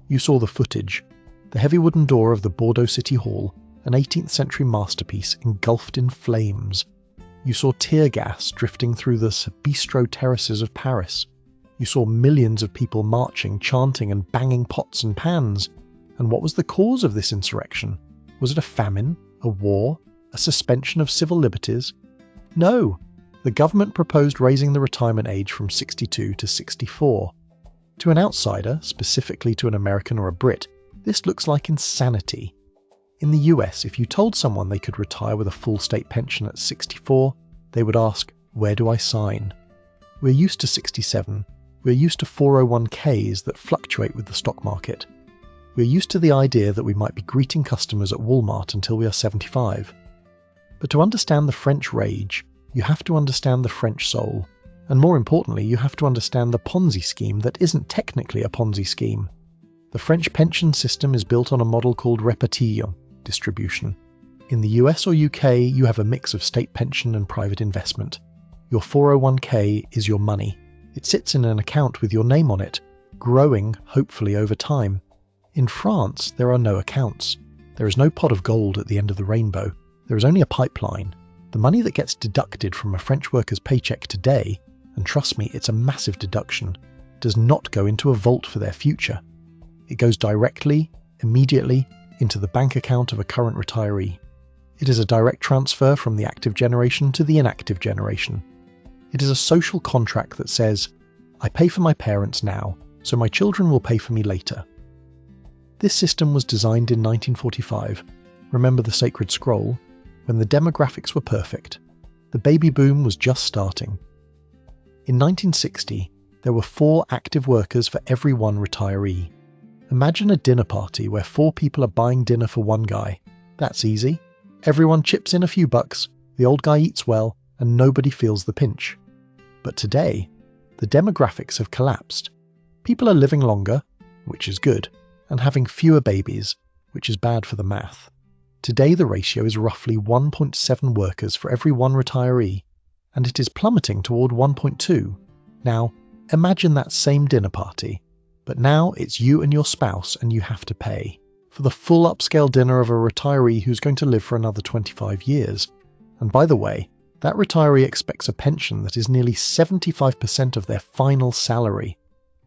A: You saw the footage. The heavy wooden door of the Bordeaux City Hall, an 18th century masterpiece engulfed in flames. You saw tear gas drifting through the bistro terraces of Paris. You saw millions of people marching, chanting and banging pots and pans. And what was the cause of this insurrection? Was it a famine? A war? A suspension of civil liberties? No! The government proposed raising the retirement age from 62 to 64. To an outsider, specifically to an American or a Brit, this looks like insanity. In the US, if you told someone they could retire with a full state pension at 64, they would ask, "Where do I sign?" We're used to 67. We're used to 401ks that fluctuate with the stock market. We're used to the idea that we might be greeting customers at Walmart until we are 75. But to understand the French rage, you have to understand the French soul. And more importantly, you have to understand the Ponzi scheme that isn't technically a Ponzi scheme. The French pension system is built on a model called répartition, distribution. In the US or UK, you have a mix of state pension and private investment. Your 401k is your money. It sits in an account with your name on it, growing, hopefully, over time. In France, there are no accounts. There is no pot of gold at the end of the rainbow. There is only a pipeline. The money that gets deducted from a French worker's paycheck today, and trust me, it's a massive deduction, does not go into a vault for their future. It goes directly, immediately, into the bank account of a current retiree. It is a direct transfer from the active generation to the inactive generation. It is a social contract that says, I pay for my parents now, so my children will pay for me later. This system was designed in 1945, remember the Sacred Scroll, when the demographics were perfect. The baby boom was just starting. In 1960, there were 4 active workers for every 1 retiree. Imagine a dinner party where 4 people are buying dinner for 1 guy. That's easy. Everyone chips in a few bucks, the old guy eats well, and nobody feels the pinch. But today, the demographics have collapsed. People are living longer, which is good, and having fewer babies, which is bad for the math. Today the ratio is roughly 1.7 workers for every 1 retiree, and it is plummeting toward 1.2. Now, imagine that same dinner party, but now it's you and your spouse and you have to pay for the full upscale dinner of a retiree who's going to live for another 25 years. And by the way, that retiree expects a pension that is nearly 75% of their final salary,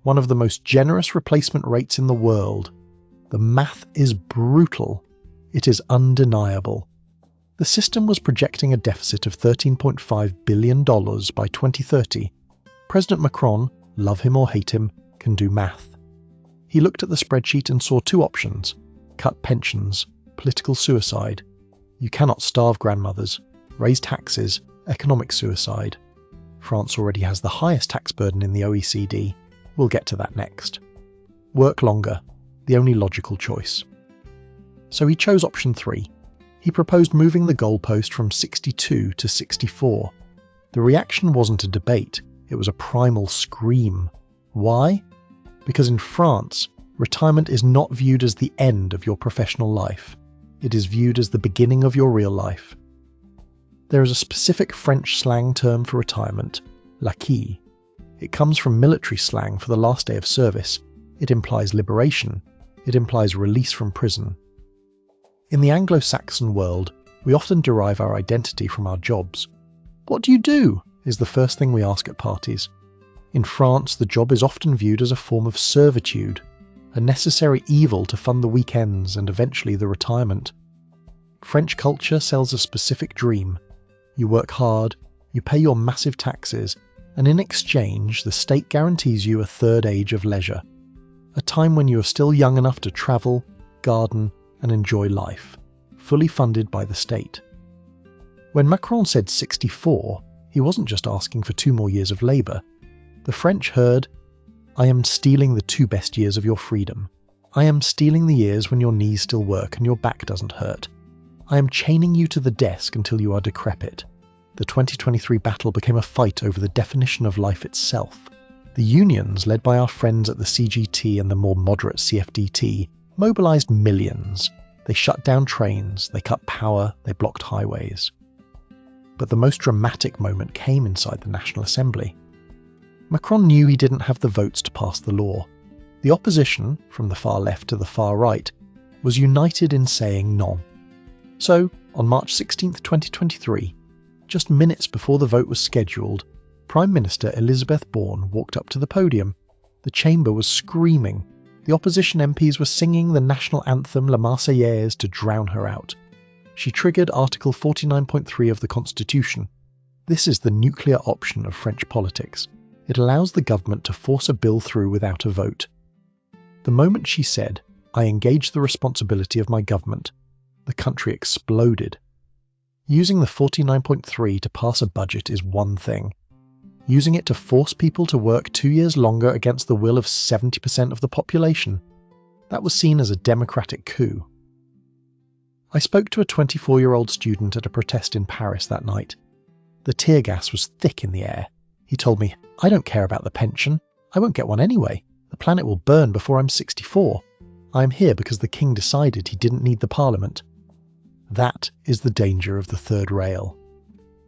A: one of the most generous replacement rates in the world. The math is brutal. It is undeniable. The system was projecting a deficit of $13.5 billion by 2030. President Macron, love him or hate him, can do math. He looked at the spreadsheet and saw 2 options: cut pensions, political suicide. You cannot starve grandmothers. Raise taxes, economic suicide. France already has the highest tax burden in the OECD. We'll get to that next. Work longer, the only logical choice. So he chose option 3. He proposed moving the goalpost from 62 to 64. The reaction wasn't a debate, it was a primal scream. Why? Because in France, retirement is not viewed as the end of your professional life. It is viewed as the beginning of your real life. There is a specific French slang term for retirement, l'acquis. It comes from military slang for the last day of service. It implies liberation. It implies release from prison. In the Anglo-Saxon world, we often derive our identity from our jobs. What do you do? Is the first thing we ask at parties. In France, the job is often viewed as a form of servitude, a necessary evil to fund the weekends and eventually the retirement. French culture sells a specific dream. You work hard, you pay your massive taxes, and in exchange, the state guarantees you a third age of leisure, a time when you are still young enough to travel, garden, and enjoy life, fully funded by the state. When Macron said 64, he wasn't just asking for 2 more years of labour. The French heard, "I am stealing the 2 best years of your freedom. I am stealing the years when your knees still work and your back doesn't hurt. I am chaining you to the desk until you are decrepit." The 2023 battle became a fight over the definition of life itself. The unions, led by our friends at the CGT and the more moderate CFDT, mobilised millions. They shut down trains, they cut power, they blocked highways. But the most dramatic moment came inside the National Assembly. Macron knew he didn't have the votes to pass the law. The opposition, from the far left to the far right, was united in saying non. So, on March 16, 2023, just minutes before the vote was scheduled, Prime Minister Elisabeth Borne walked up to the podium. The chamber was screaming. The opposition MPs were singing the national anthem La Marseillaise to drown her out. She triggered Article 49.3 of the Constitution. This is the nuclear option of French politics. It allows the government to force a bill through without a vote. The moment she said, "I engage the responsibility of my government," the country exploded. Using the 49.3 to pass a budget is one thing. Using it to force people to work 2 years longer against the will of 70% of the population, that was seen as a democratic coup. I spoke to a 24-year-old student at a protest in Paris that night. The tear gas was thick in the air. He told me, "I don't care about the pension. I won't get one anyway. The planet will burn before I'm 64. I am here because the king decided he didn't need the parliament." That is the danger of the third rail.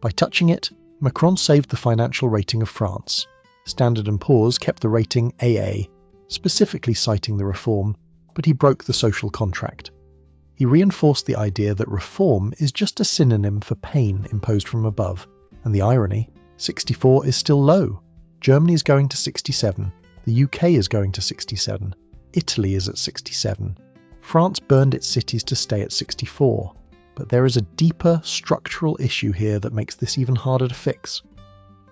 A: By touching it, Macron saved the financial rating of France. Standard & Poor's kept the rating AA, specifically citing the reform, but he broke the social contract. He reinforced the idea that reform is just a synonym for pain imposed from above, and the irony, 64 is still low. Germany is going to 67, the UK is going to 67, Italy is at 67. France burned its cities to stay at 64. But there is a deeper structural issue here that makes this even harder to fix.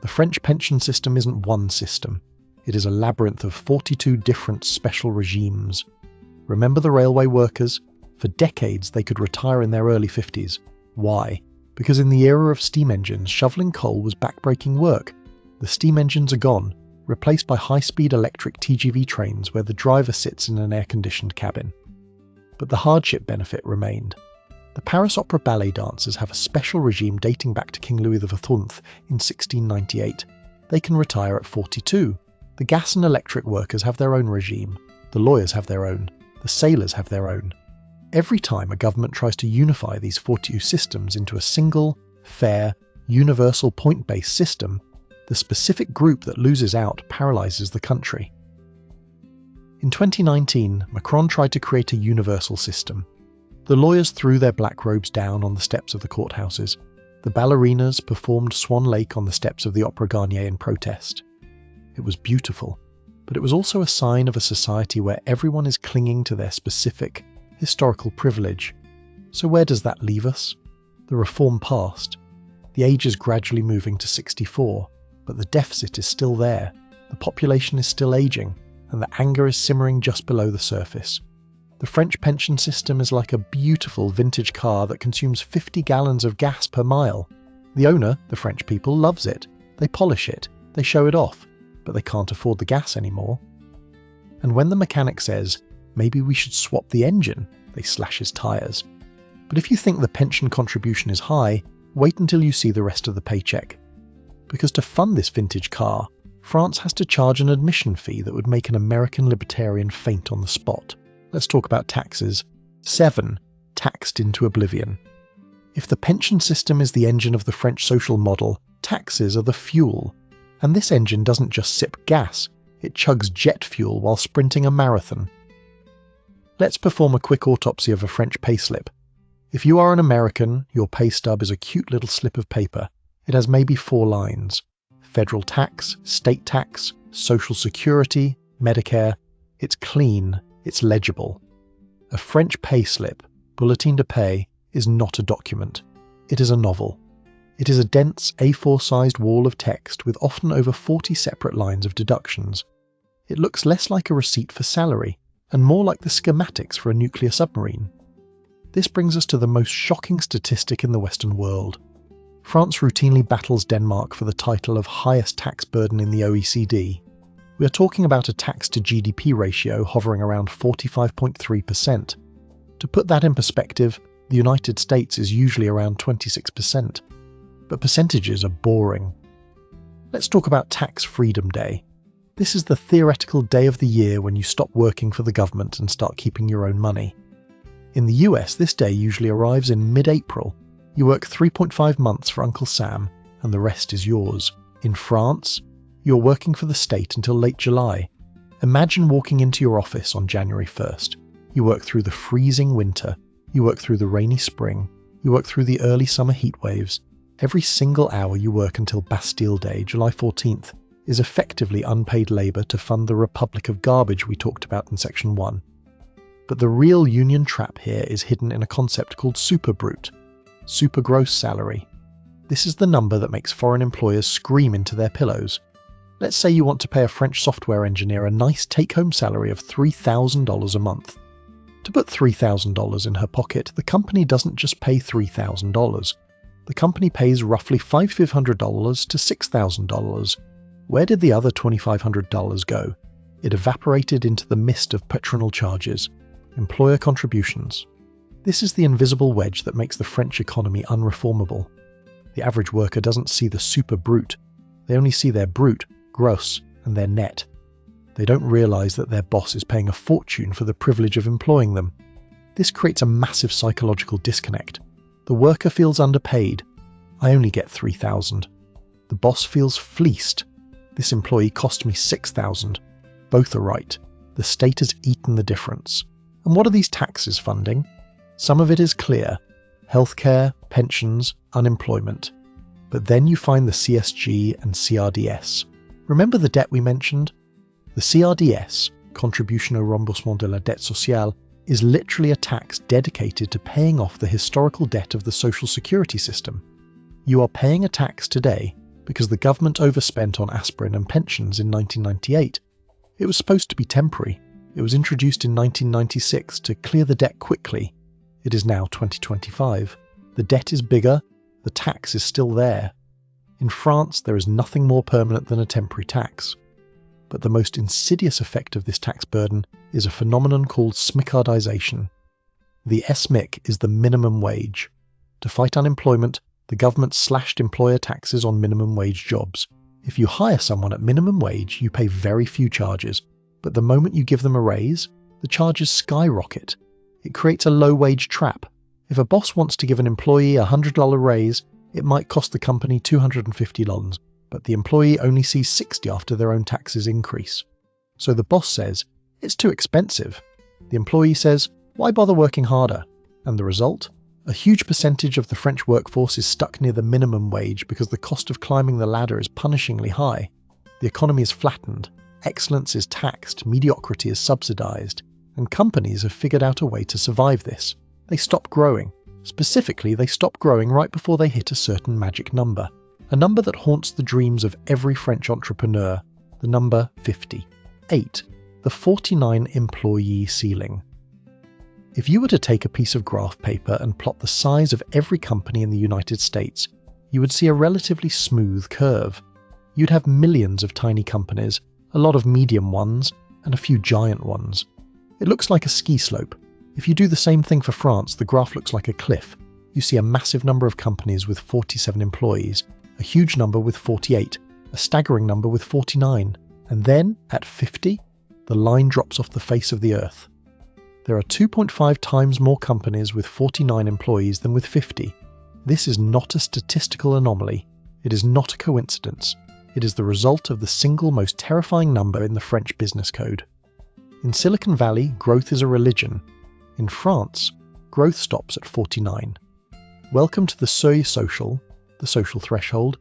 A: The French pension system isn't one system. It is a labyrinth of 42 different special regimes. Remember the railway workers? For decades they could retire in their early 50s. Why? Because in the era of steam engines, shoveling coal was backbreaking work. The steam engines are gone, replaced by high-speed electric TGV trains where the driver sits in an air-conditioned cabin. But the hardship benefit remained. The Paris Opera ballet dancers have a special regime dating back to King Louis XIV in 1698. They can retire at 42. The gas and electric workers have their own regime. The lawyers have their own. The sailors have their own. Every time a government tries to unify these 42 systems into a single, fair, universal point-based system, the specific group that loses out paralyzes the country. In 2019, Macron tried to create a universal system. The lawyers threw their black robes down on the steps of the courthouses. The ballerinas performed Swan Lake on the steps of the Opera Garnier in protest. It was beautiful, but it was also a sign of a society where everyone is clinging to their specific, historical privilege. So where does that leave us? The reform passed. The age is gradually moving to 64, but the deficit is still there. The population is still aging, and the anger is simmering just below the surface. The French pension system is like a beautiful vintage car that consumes 50 gallons of gas per mile. The owner, the French people, loves it. They polish it, they show it off, but they can't afford the gas anymore. And when the mechanic says, "Maybe we should swap the engine," they slash his tyres. But if you think the pension contribution is high, wait until you see the rest of the paycheck. Because to fund this vintage car, France has to charge an admission fee that would make an American libertarian faint on the spot. Let's talk about taxes. 7. Taxed into oblivion. If the pension system is the engine of the French social model, taxes are the fuel. And this engine doesn't just sip gas, it chugs jet fuel while sprinting a marathon. Let's perform a quick autopsy of a French payslip. If you are an American, your pay stub is a cute little slip of paper. It has maybe 4 lines. Federal tax, state tax, social security, Medicare. It's clean, it's legible. A French payslip, bulletin de paie, is not a document. It is a novel. It is a dense A4-sized wall of text with often over 40 separate lines of deductions. It looks less like a receipt for salary, and more like the schematics for a nuclear submarine. This brings us to the most shocking statistic in the Western world. France routinely battles Denmark for the title of highest tax burden in the OECD. We are talking about a tax to GDP ratio hovering around 45.3%. To put that in perspective, the United States is usually around 26%. But percentages are boring. Let's talk about Tax Freedom Day. This is the theoretical day of the year when you stop working for the government and start keeping your own money. In the US, this day usually arrives in mid-April. You work 3.5 months for Uncle Sam, and the rest is yours. In France, you're working for the state until late July. Imagine walking into your office on January 1st. You work through the freezing winter, you work through the rainy spring, you work through the early summer heat waves. Every single hour you work until Bastille Day, July 14th, is effectively unpaid labour to fund the republic of garbage we talked about in section 1. But the real union trap here is hidden in a concept called super brute, super gross salary. This is the number that makes foreign employers scream into their pillows. Let's say you want to pay a French software engineer a nice take-home salary of $3,000 a month. To put $3,000 in her pocket, the company doesn't just pay $3,000. The company pays roughly $500 to $6,000. Where did the other $2,500 go? It evaporated into the mist of patronal charges, employer contributions. This is the invisible wedge that makes the French economy unreformable. The average worker doesn't see the super brute. They only see their brute, gross, and their net. They don't realise that their boss is paying a fortune for the privilege of employing them. This creates a massive psychological disconnect. The worker feels underpaid. I only get $3,000. The boss feels fleeced. This employee cost me $6,000. Both are right. The state has eaten the difference. And what are these taxes funding? Some of it is clear. Healthcare, pensions, unemployment. But then you find the CSG and CRDS. Remember the debt we mentioned? The CRDS, Contribution au Remboursement de la Dette Sociale, is literally a tax dedicated to paying off the historical debt of the social security system. You are paying a tax today because the government overspent on aspirin and pensions in 1998. It was supposed to be temporary. It was introduced in 1996 to clear the debt quickly. It is now 2025. The debt is bigger, the tax is still there. In France, there is nothing more permanent than a temporary tax. But the most insidious effect of this tax burden is a phenomenon called smicardization. The SMIC is the minimum wage. To fight unemployment, the government slashed employer taxes on minimum wage jobs. If you hire someone at minimum wage, you pay very few charges, but the moment you give them a raise, the charges skyrocket. It creates a low-wage trap. If a boss wants to give an employee a $100 raise, it might cost the company $250, but the employee only sees $60 after their own taxes increase. So the boss says, it's too expensive. The employee says, why bother working harder? And the result? A huge percentage of the French workforce is stuck near the minimum wage because the cost of climbing the ladder is punishingly high. The economy is flattened, excellence is taxed, mediocrity is subsidized, and companies have figured out a way to survive this. They stop growing. Specifically, they stop growing right before they hit a certain magic number. A number that haunts the dreams of every French entrepreneur, the number 50. 8. The 49 employee ceiling. If you were to take a piece of graph paper and plot the size of every company in the United States, you would see a relatively smooth curve. You'd have millions of tiny companies, a lot of medium ones, and a few giant ones. It looks like a ski slope. If you do the same thing for France, the graph looks like a cliff. You see a massive number of companies with 47 employees, a huge number with 48, a staggering number with 49, and then, at 50, the line drops off the face of the earth. There are 2.5 times more companies with 49 employees than with 50. This is not a statistical anomaly. It is not a coincidence. It is the result of the single most terrifying number in the French business code. In Silicon Valley, growth is a religion. In France, growth stops at 49. Welcome to the seuil social, the social threshold.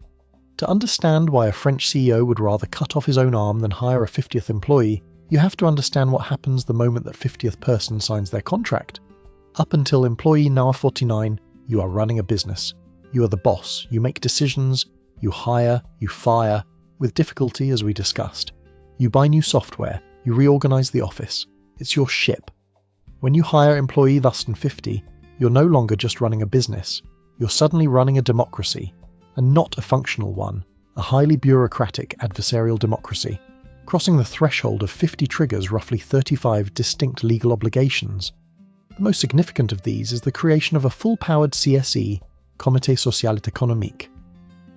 A: To understand why a French CEO would rather cut off his own arm than hire a 50th employee, you have to understand what happens the moment that 50th person signs their contract. Up until employee number 49, you are running a business. You are the boss. You make decisions. You hire. You fire. With difficulty, as we discussed. You buy new software. You reorganize the office. It's your ship. When you hire employee less than 50, you're no longer just running a business. You're suddenly running a democracy. And not a functional one, a highly bureaucratic adversarial democracy. Crossing the threshold of 50 triggers roughly 35 distinct legal obligations. The most significant of these is the creation of a full-powered CSE, Comité Social et Économique.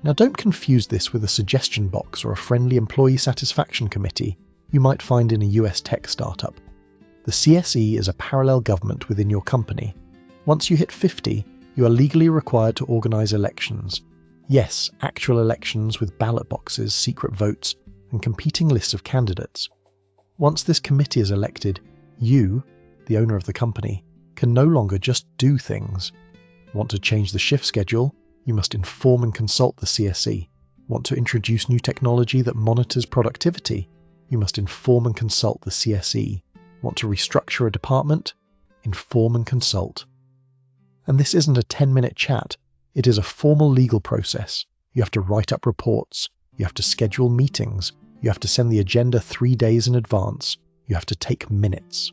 A: Now don't confuse this with a suggestion box or a friendly employee satisfaction committee you might find in a US tech startup. The CSE is a parallel government within your company. Once you hit 50, you are legally required to organize elections. Yes, actual elections with ballot boxes, secret votes, and competing lists of candidates. Once this committee is elected, you, the owner of the company, can no longer just do things. Want to change the shift schedule? You must inform and consult the CSE. Want to introduce new technology that monitors productivity? You must inform and consult the CSE. Want to restructure a department? Inform and consult. And this isn't a 10-minute chat. It is a formal legal process. You have to write up reports. You have to schedule meetings. You have to send the agenda 3 days in advance. You have to take minutes.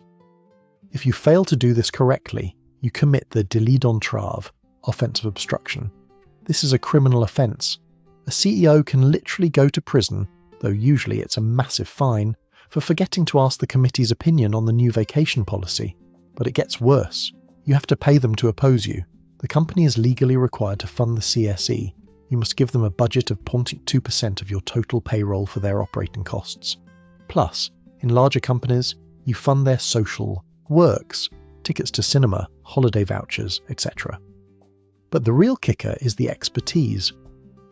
A: If you fail to do this correctly, you commit the délit d'entrave, offense of obstruction. This is a criminal offense. A CEO can literally go to prison, though usually it's a massive fine, for forgetting to ask the committee's opinion on the new vacation policy. But it gets worse. You have to pay them to oppose you. The company is legally required to fund the CSE. You must give them a budget of 0.2% of your total payroll for their operating costs. Plus, in larger companies, you fund their social works, tickets to cinema, holiday vouchers, etc. But the real kicker is the expertise.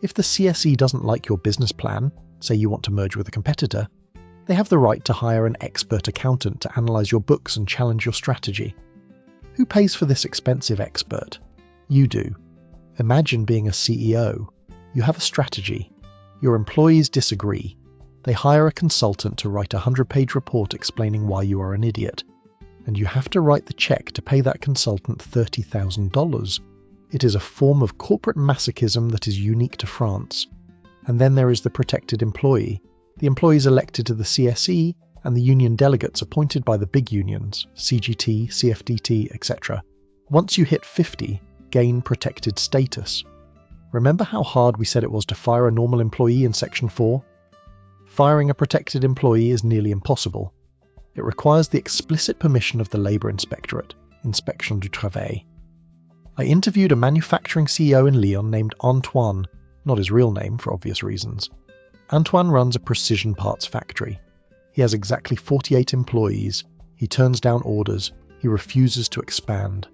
A: If the CSE doesn't like your business plan, say you want to merge with a competitor, they have the right to hire an expert accountant to analyze your books and challenge your strategy. Who pays for this expensive expert? You do. Imagine being a CEO. You have a strategy. Your employees disagree. They hire a consultant to write a 100-page report explaining why you are an idiot. And you have to write the check to pay that consultant $30,000. It is a form of corporate masochism that is unique to France. And then there is the protected employee. The employees elected to the CSE and the union delegates appointed by the big unions, CGT, CFDT, etc. Once you hit 50, gain protected status. Remember how hard we said it was to fire a normal employee in Section 4? Firing a protected employee is nearly impossible. It requires the explicit permission of the Labour Inspectorate, Inspection du Travail. I interviewed a manufacturing CEO in Lyon named Antoine, not his real name for obvious reasons. Antoine runs a precision parts factory. He has exactly 48 employees. He turns down orders. He refuses to expand.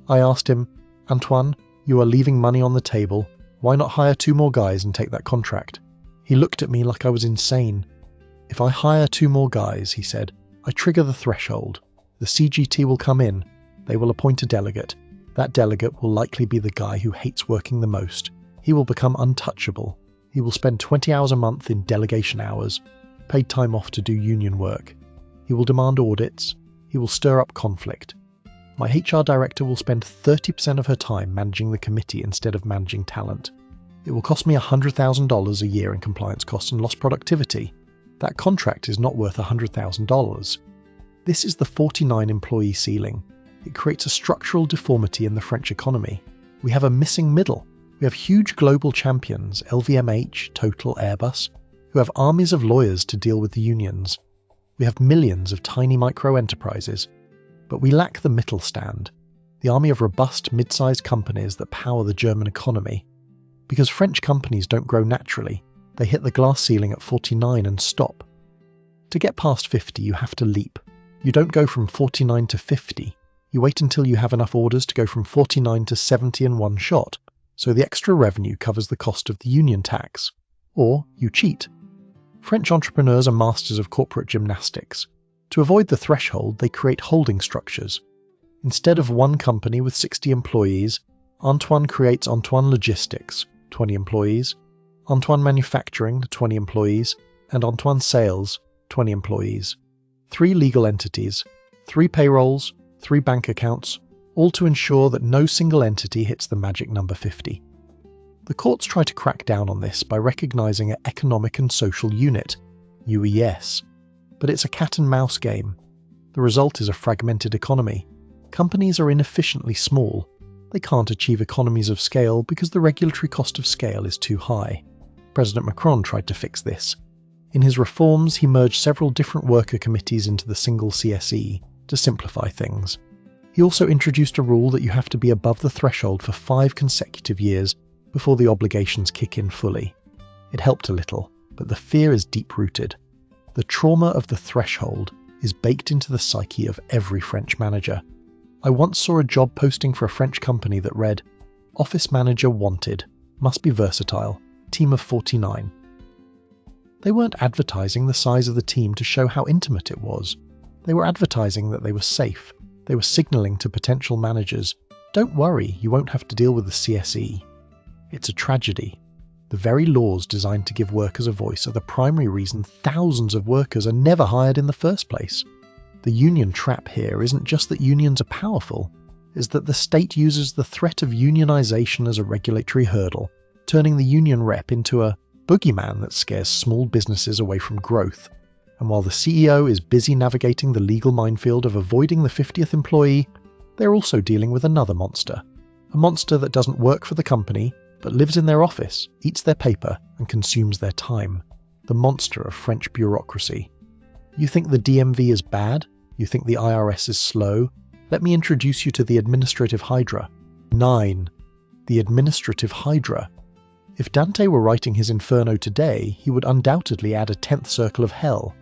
A: I asked him, Antoine, you are leaving money on the table. Why not hire 2 more guys and take that contract? He looked at me like I was insane. If I hire 2 more guys, he said, I trigger the threshold. The CGT will come in. They will appoint a delegate. That delegate will likely be the guy who hates working the most. He will become untouchable. He will spend 20 hours a month in delegation hours, paid time off to do union work. He will demand audits. He will stir up conflict. My HR director will spend 30% of her time managing the committee instead of managing talent. It will cost me $100,000 a year in compliance costs and lost productivity. That contract is not worth $100,000. This is the 49 employee ceiling. It creates a structural deformity in the French economy. We have a missing middle. We have huge global champions, LVMH, Total, Airbus, who have armies of lawyers to deal with the unions. We have millions of tiny micro-enterprises. But we lack the Mittelstand, the army of robust mid-sized companies that power the German economy. Because French companies don't grow naturally, they hit the glass ceiling at 49 and stop. To get past 50, you have to leap. You don't go from 49 to 50. You wait until you have enough orders to go from 49 to 70 in one shot, so the extra revenue covers the cost of the union tax. Or you cheat. French entrepreneurs are masters of corporate gymnastics. To avoid the threshold, they create holding structures. Instead of one company with 60 employees, Antoine creates Antoine Logistics, 20 employees, Antoine Manufacturing, 20 employees, and Antoine Sales, 20 employees. 3 legal entities, 3 payrolls, 3 bank accounts, all to ensure that no single entity hits the magic number 50. The courts try to crack down on this by recognizing an economic and social unit, UES, but it's a cat and mouse game. The result is a fragmented economy. Companies are inefficiently small. They can't achieve economies of scale because the regulatory cost of scale is too high. President Macron tried to fix this. In his reforms, he merged several different worker committees into the single CSE to simplify things. He also introduced a rule that you have to be above the threshold for 5 consecutive years before the obligations kick in fully. It helped a little, but the fear is deep-rooted. The trauma of the threshold is baked into the psyche of every French manager. I once saw a job posting for a French company that read, "Office manager wanted, must be versatile, team of 49. They weren't advertising the size of the team to show how intimate it was. They were advertising that they were safe. They were signalling to potential managers, "Don't worry, you won't have to deal with the CSE." It's a tragedy. The very laws designed to give workers a voice are the primary reason thousands of workers are never hired in the first place. The union trap here isn't just that unions are powerful, it's that the state uses the threat of unionization as a regulatory hurdle, turning the union rep into a boogeyman that scares small businesses away from growth. And while the CEO is busy navigating the legal minefield of avoiding the 50th employee, they're also dealing with another monster. A monster that doesn't work for the company, but lives in their office, eats their paper, and consumes their time. The monster of French bureaucracy. You think the DMV is bad? You think the IRS is slow? Let me introduce you to the Administrative Hydra. 9. The Administrative Hydra. If Dante were writing his Inferno today, he would undoubtedly add a 10th circle of hell.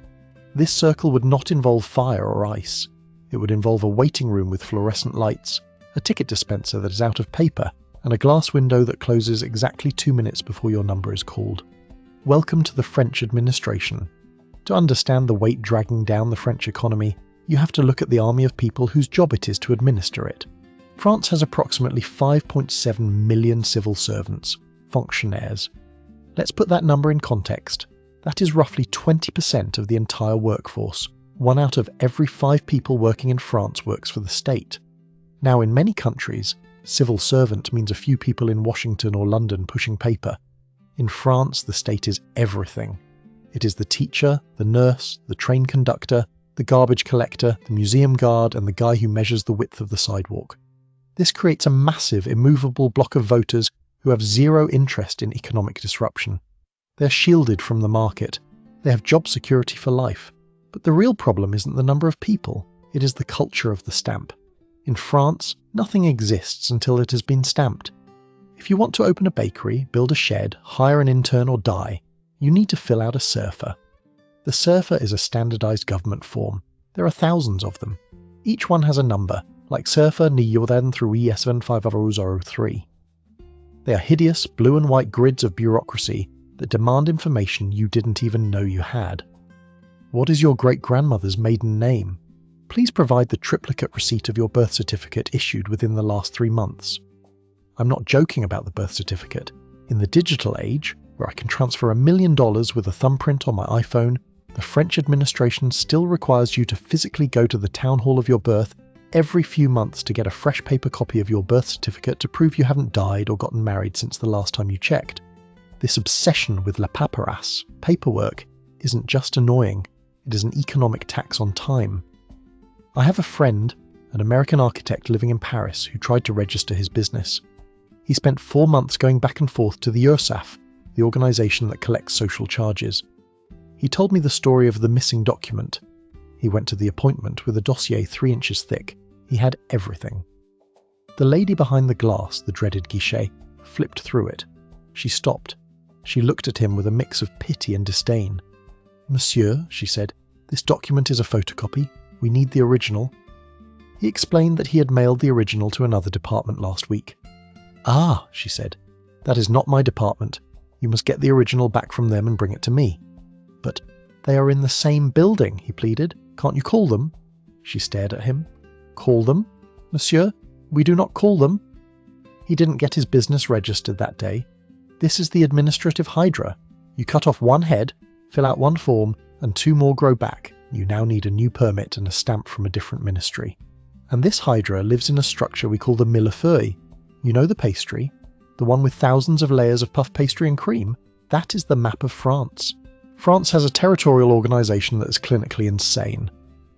A: This circle would not involve fire or ice. It would involve a waiting room with fluorescent lights, a ticket dispenser that is out of paper, and a glass window that closes exactly 2 minutes before your number is called. Welcome to the French administration. To understand the weight dragging down the French economy, you have to look at the army of people whose job it is to administer it. France has approximately 5.7 million civil servants, fonctionnaires. Let's put that number in context. That is roughly 20% of the entire workforce. 1 out of every 5 people working in France works for the state. Now, in many countries, civil servant means a few people in Washington or London pushing paper. In France, the state is everything. It is the teacher, the nurse, the train conductor, the garbage collector, the museum guard, and the guy who measures the width of the sidewalk. This creates a massive, immovable block of voters who have zero interest in economic disruption. They're shielded from the market. They have job security for life. But the real problem isn't the number of people, it is the culture of the stamp. In France, nothing exists until it has been stamped. If you want to open a bakery, build a shed, hire an intern or die, you need to fill out a SERFA. The SERFA is a standardized government form. There are thousands of them. Each one has a number, like SERFA ni Jordan through ES75003. They are hideous blue and white grids of bureaucracy that demand information you didn't even know you had. What is your great-grandmother's maiden name? Please provide the triplicate receipt of your birth certificate issued within the last 3 months. I'm not joking about the birth certificate. In the digital age, where I can transfer $1 million with a thumbprint on my iPhone, the French administration still requires you to physically go to the town hall of your birth every few months to get a fresh paper copy of your birth certificate to prove you haven't died or gotten married since the last time you checked. This obsession with la paperasse, paperwork, isn't just annoying, it is an economic tax on time. I have a friend, an American architect living in Paris, who tried to register his business. He spent 4 months going back and forth to the URSSAF, the organisation that collects social charges. He told me the story of the missing document. He went to the appointment with a dossier 3 inches thick. He had everything. The lady behind the glass, the dreaded guichet, flipped through it. She stopped. She looked at him with a mix of pity and disdain. "Monsieur," she said, "this document is a photocopy. We need the original." He explained that he had mailed the original to another department last week. "Ah," she said, "that is not my department. You must get the original back from them and bring it to me." "But they are in the same building," he pleaded. "Can't you call them?" She stared at him. "Call them? Monsieur, we do not call them." He didn't get his business registered that day. This is the Administrative Hydra. You cut off one head, fill out one form, and 2 more grow back. You now need a new permit and a stamp from a different ministry. And this Hydra lives in a structure we call the millefeuille. You know the pastry? The one with thousands of layers of puff pastry and cream? That is the map of France. France has a territorial organisation that is clinically insane.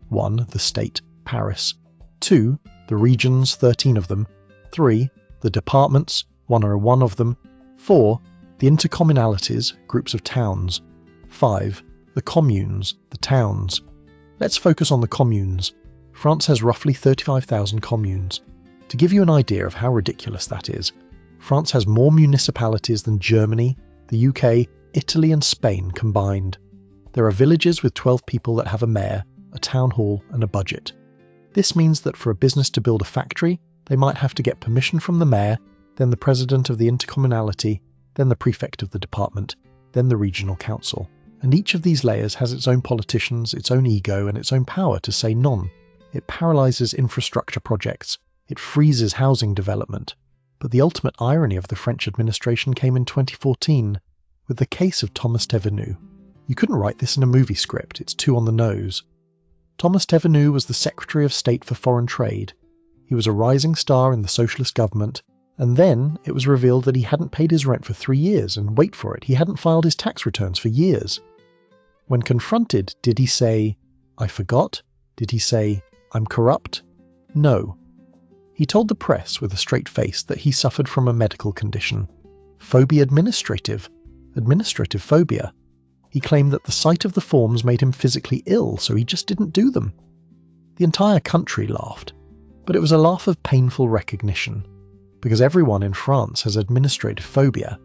A: 1. The state, Paris. 2. The regions, 13 of them. 3. The departments, 101 of them. 4. The intercommunalities, groups of towns. 5. The communes, the towns. Let's focus on the communes. France has roughly 35,000 communes. To give you an idea of how ridiculous that is, France has more municipalities than Germany, the UK, Italy and Spain combined. There are villages with 12 people that have a mayor, a town hall and a budget. This means that for a business to build a factory, they might have to get permission from the mayor, then the president of the intercommunality, then the prefect of the department, then the regional council. And each of these layers has its own politicians, its own ego and its own power to say none. It paralyzes infrastructure projects. It freezes housing development. But the ultimate irony of the French administration came in 2014, with the case of Thomas Thévenoud. You couldn't write this in a movie script, it's too on the nose. Thomas Thévenoud was the Secretary of State for Foreign Trade. He was a rising star in the socialist government, and then it was revealed that he hadn't paid his rent for 3 years, and wait for it, he hadn't filed his tax returns for years. When confronted, did he say, "I forgot"? Did he say, "I'm corrupt"? No. He told the press with a straight face that he suffered from a medical condition. Phobia administrative phobia. He claimed that the sight of the forms made him physically ill, so he just didn't do them. The entire country laughed, but it was a laugh of painful recognition, because everyone in France has administrative phobia.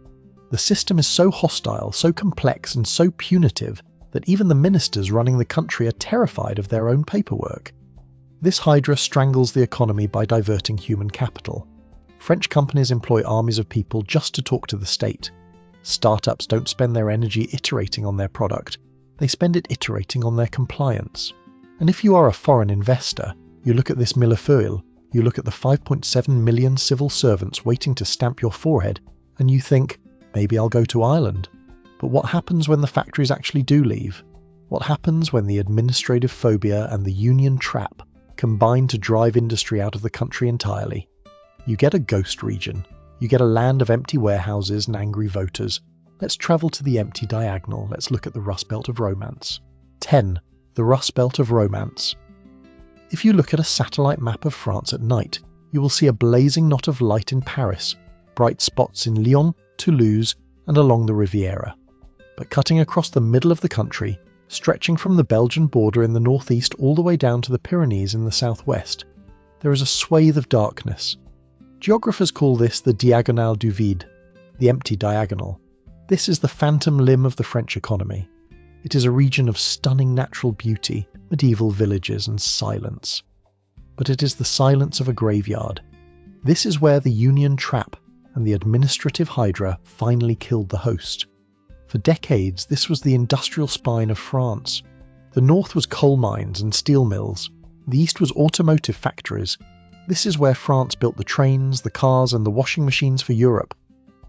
A: The system is so hostile, so complex and so punitive that even the ministers running the country are terrified of their own paperwork. This Hydra strangles the economy by diverting human capital. French companies employ armies of people just to talk to the state. Startups don't spend their energy iterating on their product, they spend it iterating on their compliance. And if you are a foreign investor, you look at this millefeuille, you look at the 5.7 million civil servants waiting to stamp your forehead, and you think, maybe I'll go to Ireland. But what happens when the factories actually do leave? What happens when the administrative phobia and the union trap combine to drive industry out of the country entirely? You get a ghost region. You get a land of empty warehouses and angry voters. Let's travel to the empty diagonal. Let's look at the Rust Belt of Romance. 10. The Rust Belt of Romance. If you look at a satellite map of France at night, you will see a blazing knot of light in Paris, bright spots in Lyon, Toulouse, and along the Riviera. But cutting across the middle of the country, stretching from the Belgian border in the northeast all the way down to the Pyrenees in the southwest, there is a swathe of darkness. Geographers call this the diagonale du vide, the empty diagonal. This is the phantom limb of the French economy. It is a region of stunning natural beauty, medieval villages and silence. But it is the silence of a graveyard. This is where the union trap and the administrative hydra finally killed the host. For decades, this was the industrial spine of France. The north was coal mines and steel mills. The east was automotive factories. This is where France built the trains, the cars and the washing machines for Europe.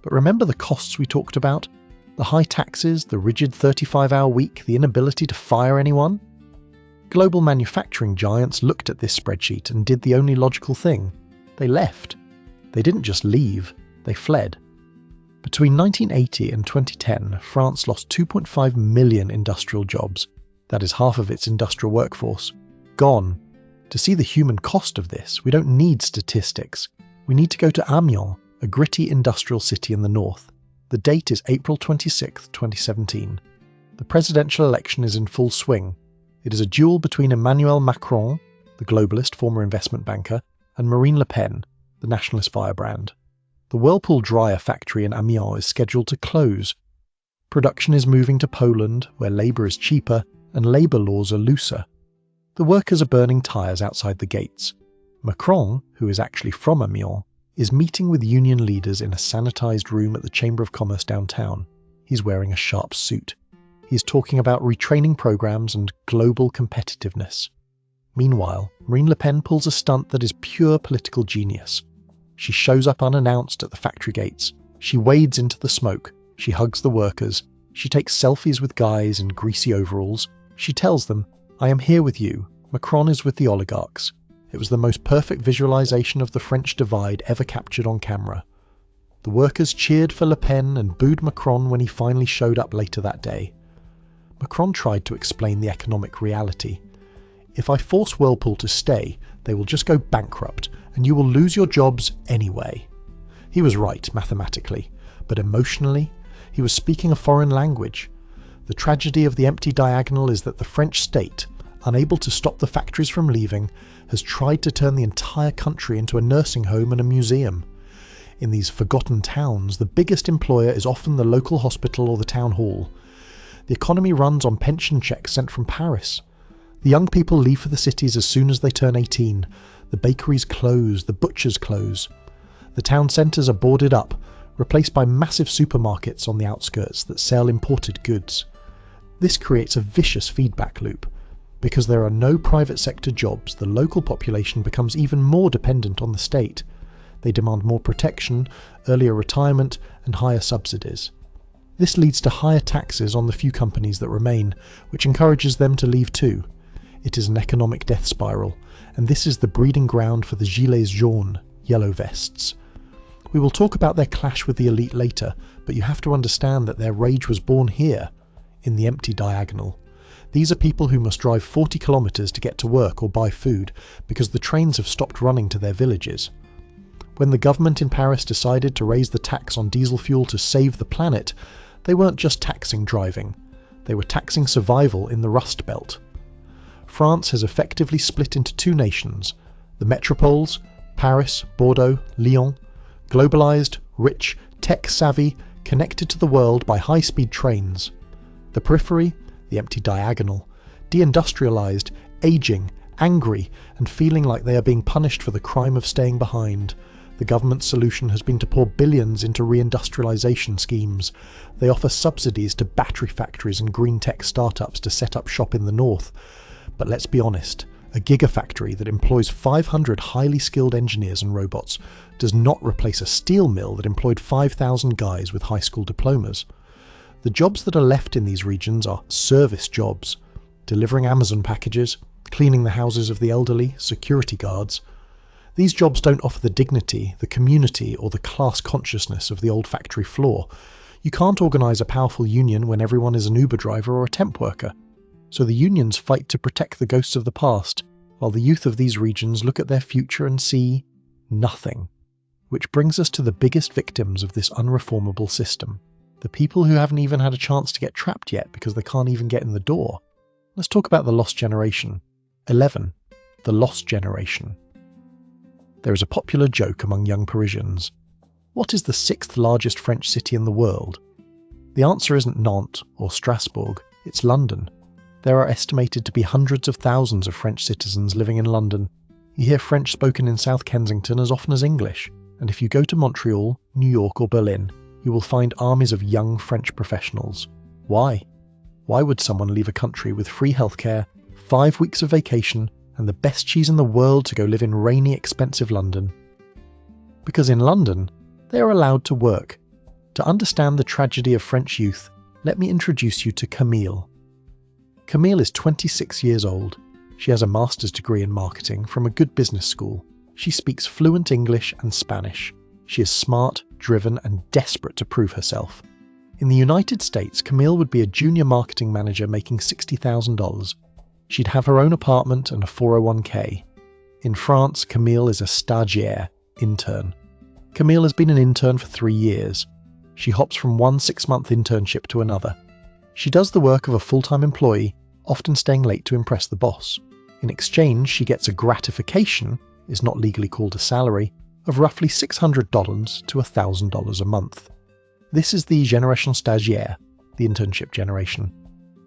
A: But remember the costs we talked about? The high taxes, the rigid 35-hour week, the inability to fire anyone? Global manufacturing giants looked at this spreadsheet and did the only logical thing. They left. They didn't just leave, they fled. Between 1980 and 2010, France lost 2.5 million industrial jobs. That is half of its industrial workforce. Gone. To see the human cost of this, we don't need statistics. We need to go to Amiens, a gritty industrial city in the north. The date is April 26, 2017. The presidential election is in full swing. It is a duel between Emmanuel Macron, the globalist former investment banker, and Marine Le Pen, the nationalist firebrand. The Whirlpool dryer factory in Amiens is scheduled to close. Production is moving to Poland, where labour is cheaper and labour laws are looser. The workers are burning tyres outside the gates. Macron, who is actually from Amiens, is meeting with union leaders in a sanitised room at the Chamber of Commerce downtown. He's wearing a sharp suit. He's talking about retraining programmes and global competitiveness. Meanwhile, Marine Le Pen pulls a stunt that is pure political genius. She shows up unannounced at the factory gates. She wades into the smoke. She hugs the workers. She takes selfies with guys in greasy overalls. She tells them, "I am here with you. Macron is with the oligarchs." It was the most perfect visualization of the French divide ever captured on camera. The workers cheered for Le Pen and booed Macron when he finally showed up later that day. Macron tried to explain the economic reality. "If I force Whirlpool to stay, they will just go bankrupt, and you will lose your jobs anyway." He was right mathematically, but emotionally, he was speaking a foreign language. The tragedy of the empty diagonal is that the French state, unable to stop the factories from leaving, has tried to turn the entire country into a nursing home and a museum. In these forgotten towns, the biggest employer is often the local hospital or the town hall. The economy runs on pension checks sent from Paris. The young people leave for the cities as soon as they turn 18. The bakeries close, the butchers close. The town centres are boarded up, replaced by massive supermarkets on the outskirts that sell imported goods. This creates a vicious feedback loop. Because there are no private sector jobs, the local population becomes even more dependent on the state. They demand more protection, earlier retirement, and higher subsidies. This leads to higher taxes on the few companies that remain, which encourages them to leave too. It is an economic death spiral, and this is the breeding ground for the gilets jaunes, yellow vests. We will talk about their clash with the elite later, but you have to understand that their rage was born here, in the empty diagonal. These are people who must drive 40 kilometres to get to work or buy food because the trains have stopped running to their villages. When the government in Paris decided to raise the tax on diesel fuel to save the planet, they weren't just taxing driving. They were taxing survival in the Rust Belt. France has effectively split into two nations, the metropoles, Paris, Bordeaux, Lyon, globalised, rich, tech-savvy, connected to the world by high-speed trains. The periphery, the empty diagonal, deindustrialised, ageing, angry, and feeling like they are being punished for the crime of staying behind. The government's solution has been to pour billions into reindustrialisation schemes. They offer subsidies to battery factories and green tech startups to set up shop in the north. But let's be honest, a gigafactory that employs 500 highly skilled engineers and robots does not replace a steel mill that employed 5,000 guys with high school diplomas. The jobs that are left in these regions are service jobs, delivering Amazon packages, cleaning the houses of the elderly, security guards. These jobs don't offer the dignity, the community, or the class consciousness of the old factory floor. You can't organise a powerful union when everyone is an Uber driver or a temp worker. So the unions fight to protect the ghosts of the past, while the youth of these regions look at their future and see nothing. Which brings us to the biggest victims of this unreformable system. The people who haven't even had a chance to get trapped yet because they can't even get in the door. Let's talk about the lost generation. 11. The lost generation. There is a popular joke among young Parisians. What is the 6th largest French city in the world? The answer isn't Nantes or Strasbourg, it's London. There are estimated to be hundreds of thousands of French citizens living in London. You hear French spoken in South Kensington as often as English, and if you go to Montreal, New York or Berlin, you will find armies of young French professionals. Why? Why would someone leave a country with free healthcare, 5 weeks of vacation, and the best cheese in the world to go live in rainy, expensive London? Because in London, they are allowed to work. To understand the tragedy of French youth, let me introduce you to Camille. Camille is 26 years old. She has a master's degree in marketing from a good business school. She speaks fluent English and Spanish. She is smart, driven, and desperate to prove herself. In the United States, Camille would be a junior marketing manager making $60,000. She'd have her own apartment and a 401k. In France, Camille is a stagiaire, intern. Camille has been an intern for 3 years. She hops from one 6-month internship to another. She does the work of a full-time employee often staying late to impress the boss. In exchange, she gets a gratification, is not legally called a salary, of roughly $600 to $1,000 a month. This is the Génération Stagiaire, the internship generation.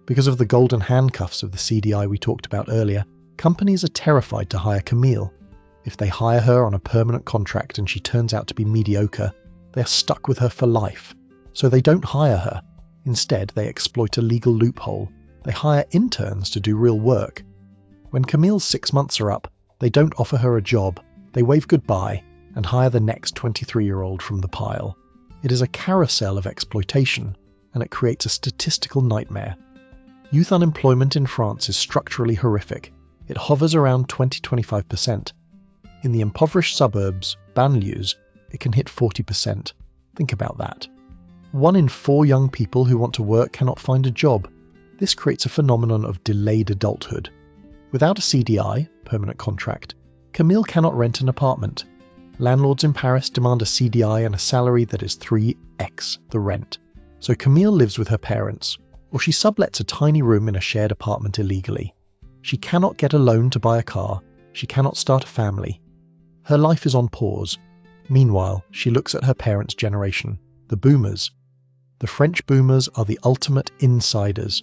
A: Because of the golden handcuffs of the CDI we talked about earlier, companies are terrified to hire Camille. If they hire her on a permanent contract and she turns out to be mediocre, they are stuck with her for life. So they don't hire her. Instead, they exploit a legal loophole. They hire interns to do real work. When Camille's 6 months are up, they don't offer her a job. They wave goodbye and hire the next 23-year-old from the pile. It is a carousel of exploitation, and it creates a statistical nightmare. Youth unemployment in France is structurally horrific. It hovers around 20-25%. In the impoverished suburbs, banlieues, it can hit 40%. Think about that. 1 in 4 young people who want to work cannot find a job. This creates a phenomenon of delayed adulthood. Without a CDI, permanent contract, Camille cannot rent an apartment. Landlords in Paris demand a CDI and a salary that is 3x the rent. So Camille lives with her parents, or she sublets a tiny room in a shared apartment illegally. She cannot get a loan to buy a car. She cannot start a family. Her life is on pause. Meanwhile, she looks at her parents' generation, the boomers. The French boomers are the ultimate insiders.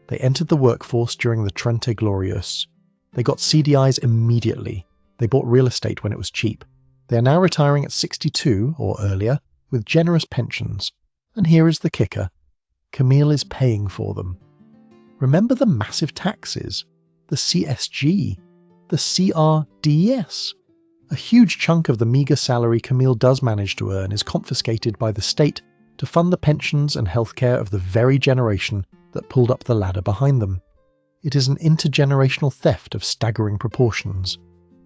A: They entered the workforce during the Trente Glorieuses. They got CDIs immediately. They bought real estate when it was cheap. They are now retiring at 62 or earlier with generous pensions. And here is the kicker. Camille is paying for them. Remember the massive taxes, the CSG, the CRDS. A huge chunk of the meagre salary Camille does manage to earn is confiscated by the state to fund the pensions and healthcare of the very generation that pulled up the ladder behind them. It is an intergenerational theft of staggering proportions.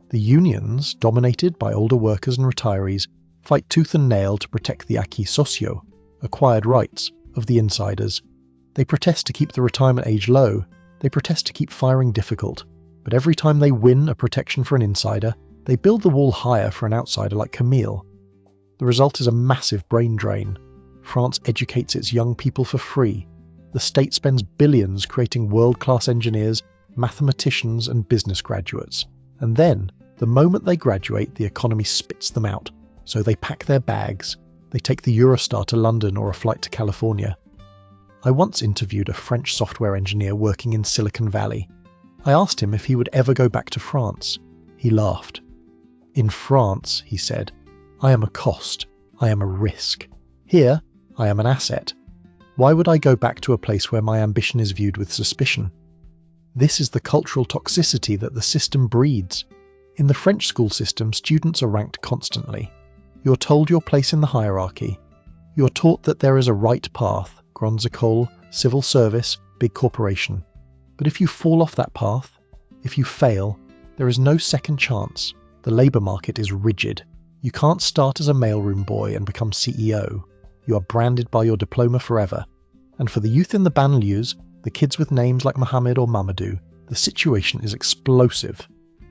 A: The unions, dominated by older workers and retirees, fight tooth and nail to protect the acquis sociaux, acquired rights, of the insiders. They protest to keep the retirement age low. They protest to keep firing difficult. But every time they win a protection for an insider, they build the wall higher for an outsider like Camille. The result is a massive brain drain. France educates its young people for free. The state spends billions creating world-class engineers, mathematicians and business graduates. And then, the moment they graduate, the economy spits them out. So they pack their bags. They take the Eurostar to London or a flight to California. I once interviewed a French software engineer working in Silicon Valley. I asked him if he would ever go back to France. He laughed. In France, he said, I am a cost. I am a risk. Here, I am an asset. Why would I go back to a place where my ambition is viewed with suspicion? This is the cultural toxicity that the system breeds. In the French school system, students are ranked constantly. You're told your place in the hierarchy. You're taught that there is a right path, grandes écoles, civil service, big corporation. But if you fall off that path, if you fail, there is no second chance. The labour market is rigid. You can't start as a mailroom boy and become CEO. You are branded by your diploma forever. And for the youth in the banlieues, the kids with names like Mohammed or Mamadou, the situation is explosive.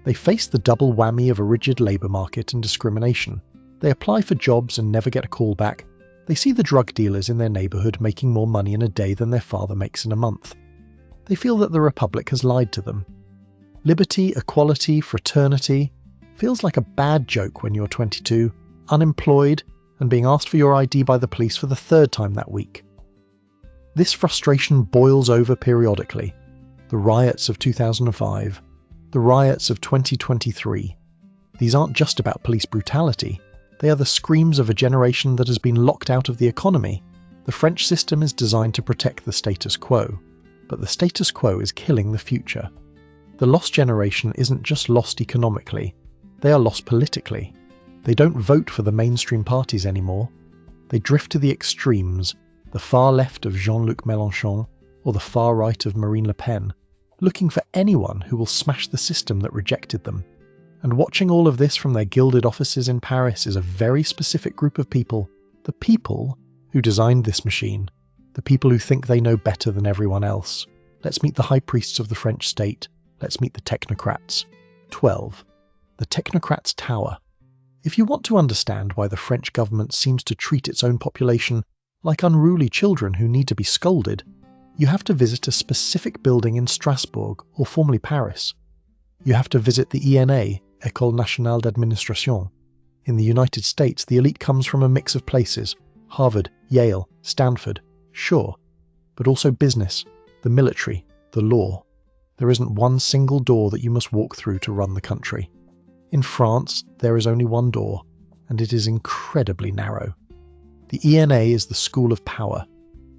A: They face the double whammy of a rigid labour market and discrimination. They apply for jobs and never get a call back. They see the drug dealers in their neighbourhood making more money in a day than their father makes in a month. They feel that the Republic has lied to them. Liberty, equality, fraternity feels like a bad joke when you're 22, unemployed, and being asked for your ID by the police for the 3rd time that week. This frustration boils over periodically. The riots of 2005, the riots of 2023. These aren't just about police brutality. They are the screams of a generation that has been locked out of the economy. The French system is designed to protect the status quo, but the status quo is killing the future. The lost generation isn't just lost economically, they are lost politically. They don't vote for the mainstream parties anymore. They drift to the extremes, the far left of Jean-Luc Mélenchon or the far right of Marine Le Pen, looking for anyone who will smash the system that rejected them. And watching all of this from their gilded offices in Paris is a very specific group of people, the people who designed this machine, the people who think they know better than everyone else. Let's meet the high priests of the French state. Let's meet the technocrats. 12. The Technocrats' Tower. If you want to understand why the French government seems to treat its own population like unruly children who need to be scolded, you have to visit a specific building in Strasbourg, or formerly Paris. You have to visit the ENA, École Nationale d'Administration. In the United States, the elite comes from a mix of places: Harvard, Yale, Stanford, sure, but also business, the military, the law. There isn't one single door that you must walk through to run the country. In France, there is only one door, and it is incredibly narrow. The ENA is the school of power.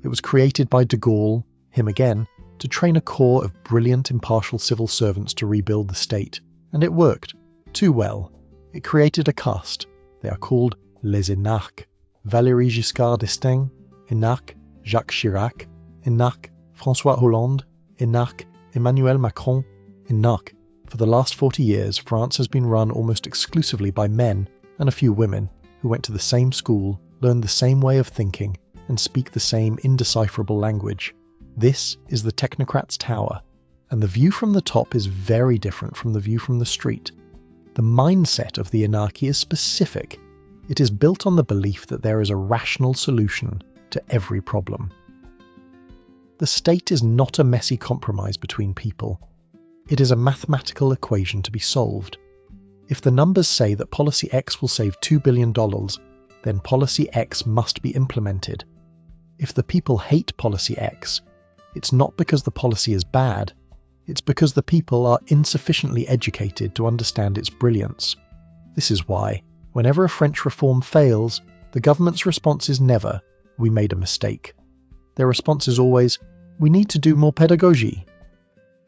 A: It was created by de Gaulle, him again, to train a corps of brilliant, impartial civil servants to rebuild the state. And it worked. Too well. It created a caste. They are called les énarques. Valéry Giscard d'Estaing, énarque. Jacques Chirac, énarque. François Hollande, énarque. Emmanuel Macron, énarque. For the last 40 years, France has been run almost exclusively by men and a few women who went to the same school, learned the same way of thinking, and speak the same indecipherable language. This is the Technocrat's tower, and the view from the top is very different from the view from the street. The mindset of the anarchy is specific. It is built on the belief that there is a rational solution to every problem. The state is not a messy compromise between people. It is a mathematical equation to be solved. If the numbers say that policy X will save $2 billion, then policy X must be implemented. If the people hate policy X, it's not because the policy is bad, it's because the people are insufficiently educated to understand its brilliance. This is why, whenever a French reform fails, the government's response is never, "We made a mistake." Their response is always, "We need to do more pedagogy."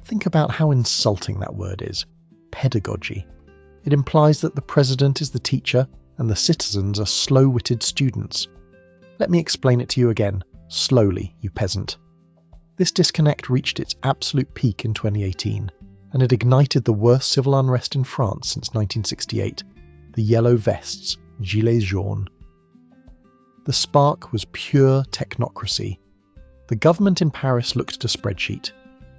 A: Think about how insulting that word is. Pedagogy. It implies that the president is the teacher and the citizens are slow-witted students. Let me explain it to you again, slowly, you peasant. This disconnect reached its absolute peak in 2018, and it ignited the worst civil unrest in France since 1968, the Yellow Vests, Gilets jaunes. The spark was pure technocracy. The government in Paris looked at a spreadsheet.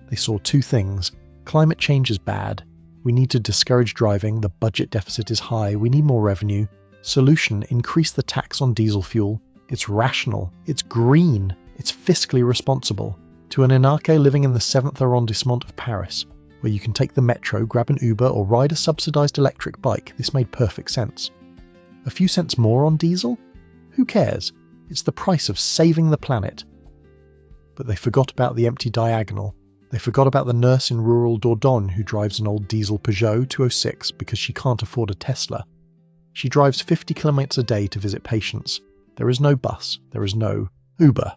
A: They saw two things: climate change is bad, we need to discourage driving, the budget deficit is high, we need more revenue. Solution: increase the tax on diesel fuel. It's rational, it's green, it's fiscally responsible. To an énarque living in the 7th arrondissement of Paris, where you can take the metro, grab an Uber, or ride a subsidised electric bike, this made perfect sense. A few cents more on diesel? Who cares? It's the price of saving the planet. But they forgot about the empty diagonal. They forgot about the nurse in rural Dordogne who drives an old diesel Peugeot 206 because she can't afford a Tesla. She drives 50 kilometers a day to visit patients. There is no bus. There is no Uber.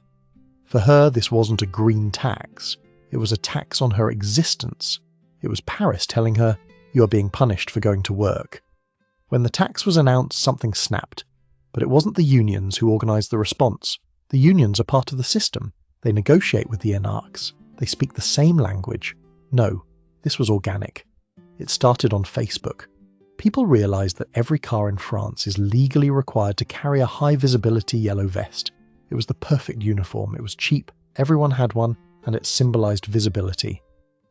A: For her, this wasn't a green tax. It was a tax on her existence. It was Paris telling her, "You are being punished for going to work." When the tax was announced, something snapped. But it wasn't the unions who organised the response. The unions are part of the system. They negotiate with the énarques. They speak the same language. No, this was organic. It started on Facebook. People realised that every car in France is legally required to carry a high-visibility yellow vest. It was the perfect uniform. It was cheap. Everyone had one, and it symbolised visibility.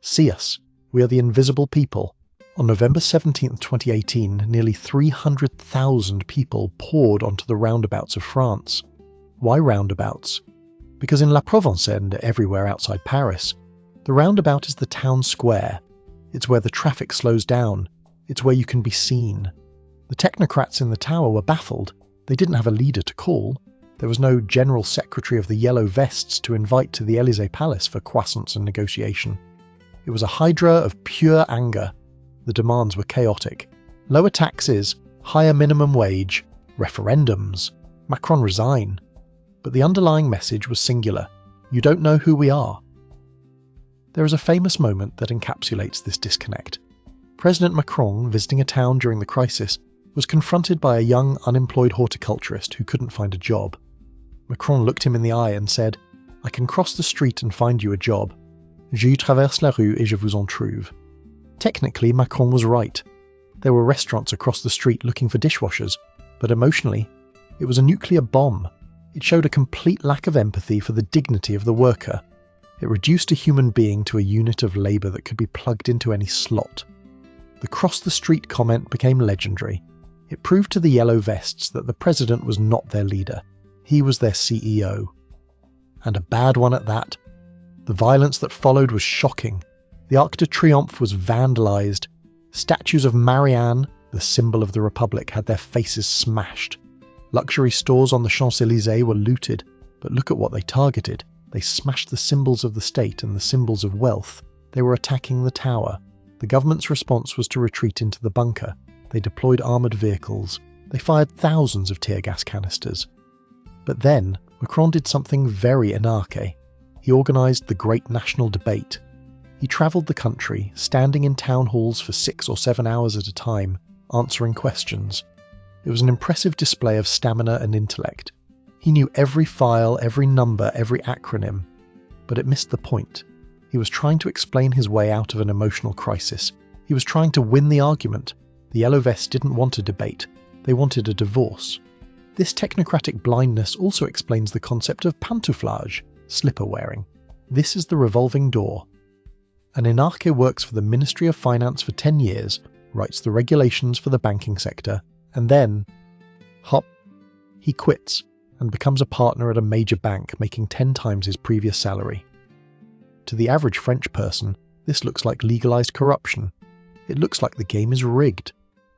A: See us. We are the invisible people. On November 17, 2018, nearly 300,000 people poured onto the roundabouts of France. Why roundabouts? Because in La Provence and everywhere outside Paris, the roundabout is the town square. It's where the traffic slows down. It's where you can be seen. The technocrats in the tower were baffled. They didn't have a leader to call. There was no general secretary of the Yellow Vests to invite to the Élysée Palace for croissants and negotiation. It was a hydra of pure anger. The demands were chaotic. Lower taxes, higher minimum wage, referendums, Macron resign. But the underlying message was singular. You don't know who we are. There is a famous moment that encapsulates this disconnect. President Macron, visiting a town during the crisis, was confronted by a young, unemployed horticulturist who couldn't find a job. Macron looked him in the eye and said, "I can cross the street and find you a job. Je traverse la rue et je vous en trouve." Technically, Macron was right. There were restaurants across the street looking for dishwashers, but emotionally, it was a nuclear bomb. It showed a complete lack of empathy for the dignity of the worker. It reduced a human being to a unit of labour that could be plugged into any slot. The cross-the-street comment became legendary. It proved to the Yellow Vests that the president was not their leader. He was their CEO. And a bad one at that. The violence that followed was shocking. The Arc de Triomphe was vandalised. Statues of Marianne, the symbol of the Republic, had their faces smashed. Luxury stores on the Champs-Élysées were looted, but look at what they targeted. They smashed the symbols of the state and the symbols of wealth. They were attacking the tower. The government's response was to retreat into the bunker. They deployed armoured vehicles. They fired thousands of tear gas canisters. But then, Macron did something very anarchic. He organised the Great National Debate. He travelled the country, standing in town halls for 6 or 7 hours at a time, answering questions. It was an impressive display of stamina and intellect. He knew every file, every number, every acronym. But it missed the point. He was trying to explain his way out of an emotional crisis. He was trying to win the argument. The Yellow Vests didn't want a debate. They wanted a divorce. This technocratic blindness also explains the concept of pantouflage, slipper wearing. This is the revolving door. An anarcho works for the Ministry of Finance for 10 years, writes the regulations for the banking sector, and then, hop, he quits and becomes a partner at a major bank, making 10 times his previous salary. To the average French person, this looks like legalized corruption. It looks like the game is rigged.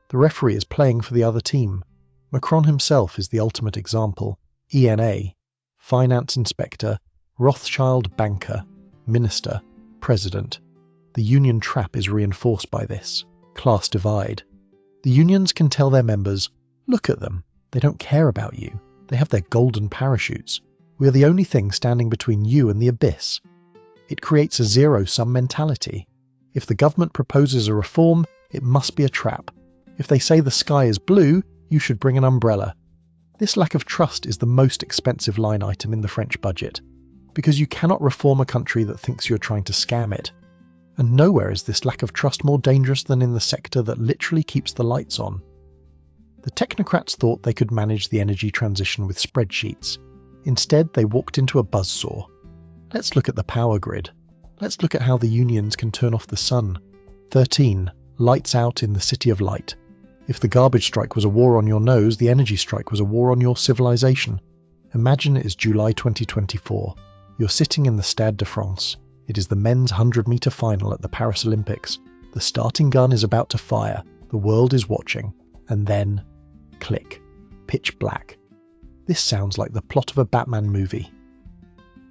A: The referee is playing for the other team. Macron himself is the ultimate example. ENA, finance inspector, Rothschild banker, minister, president. The union trap is reinforced by this. Class divide. The unions can tell their members, look at them, they don't care about you. They have their golden parachutes. We are the only thing standing between you and the abyss. It creates a zero-sum mentality. If the government proposes a reform, it must be a trap. If they say the sky is blue, you should bring an umbrella. This lack of trust is the most expensive line item in the French budget, because you cannot reform a country that thinks you're trying to scam it. And nowhere is this lack of trust more dangerous than in the sector that literally keeps the lights on. The technocrats thought they could manage the energy transition with spreadsheets. Instead, they walked into a buzzsaw. Let's look at the power grid. Let's look at how the unions can turn off the sun. 13. Lights out in the City of Light. If the garbage strike was a war on your nose, the energy strike was a war on your civilization. Imagine it is July 2024. You're sitting in the Stade de France. It is the men's 100-metre final at the Paris Olympics. The starting gun is about to fire. The world is watching. And then, click. Pitch black. This sounds like the plot of a Batman movie.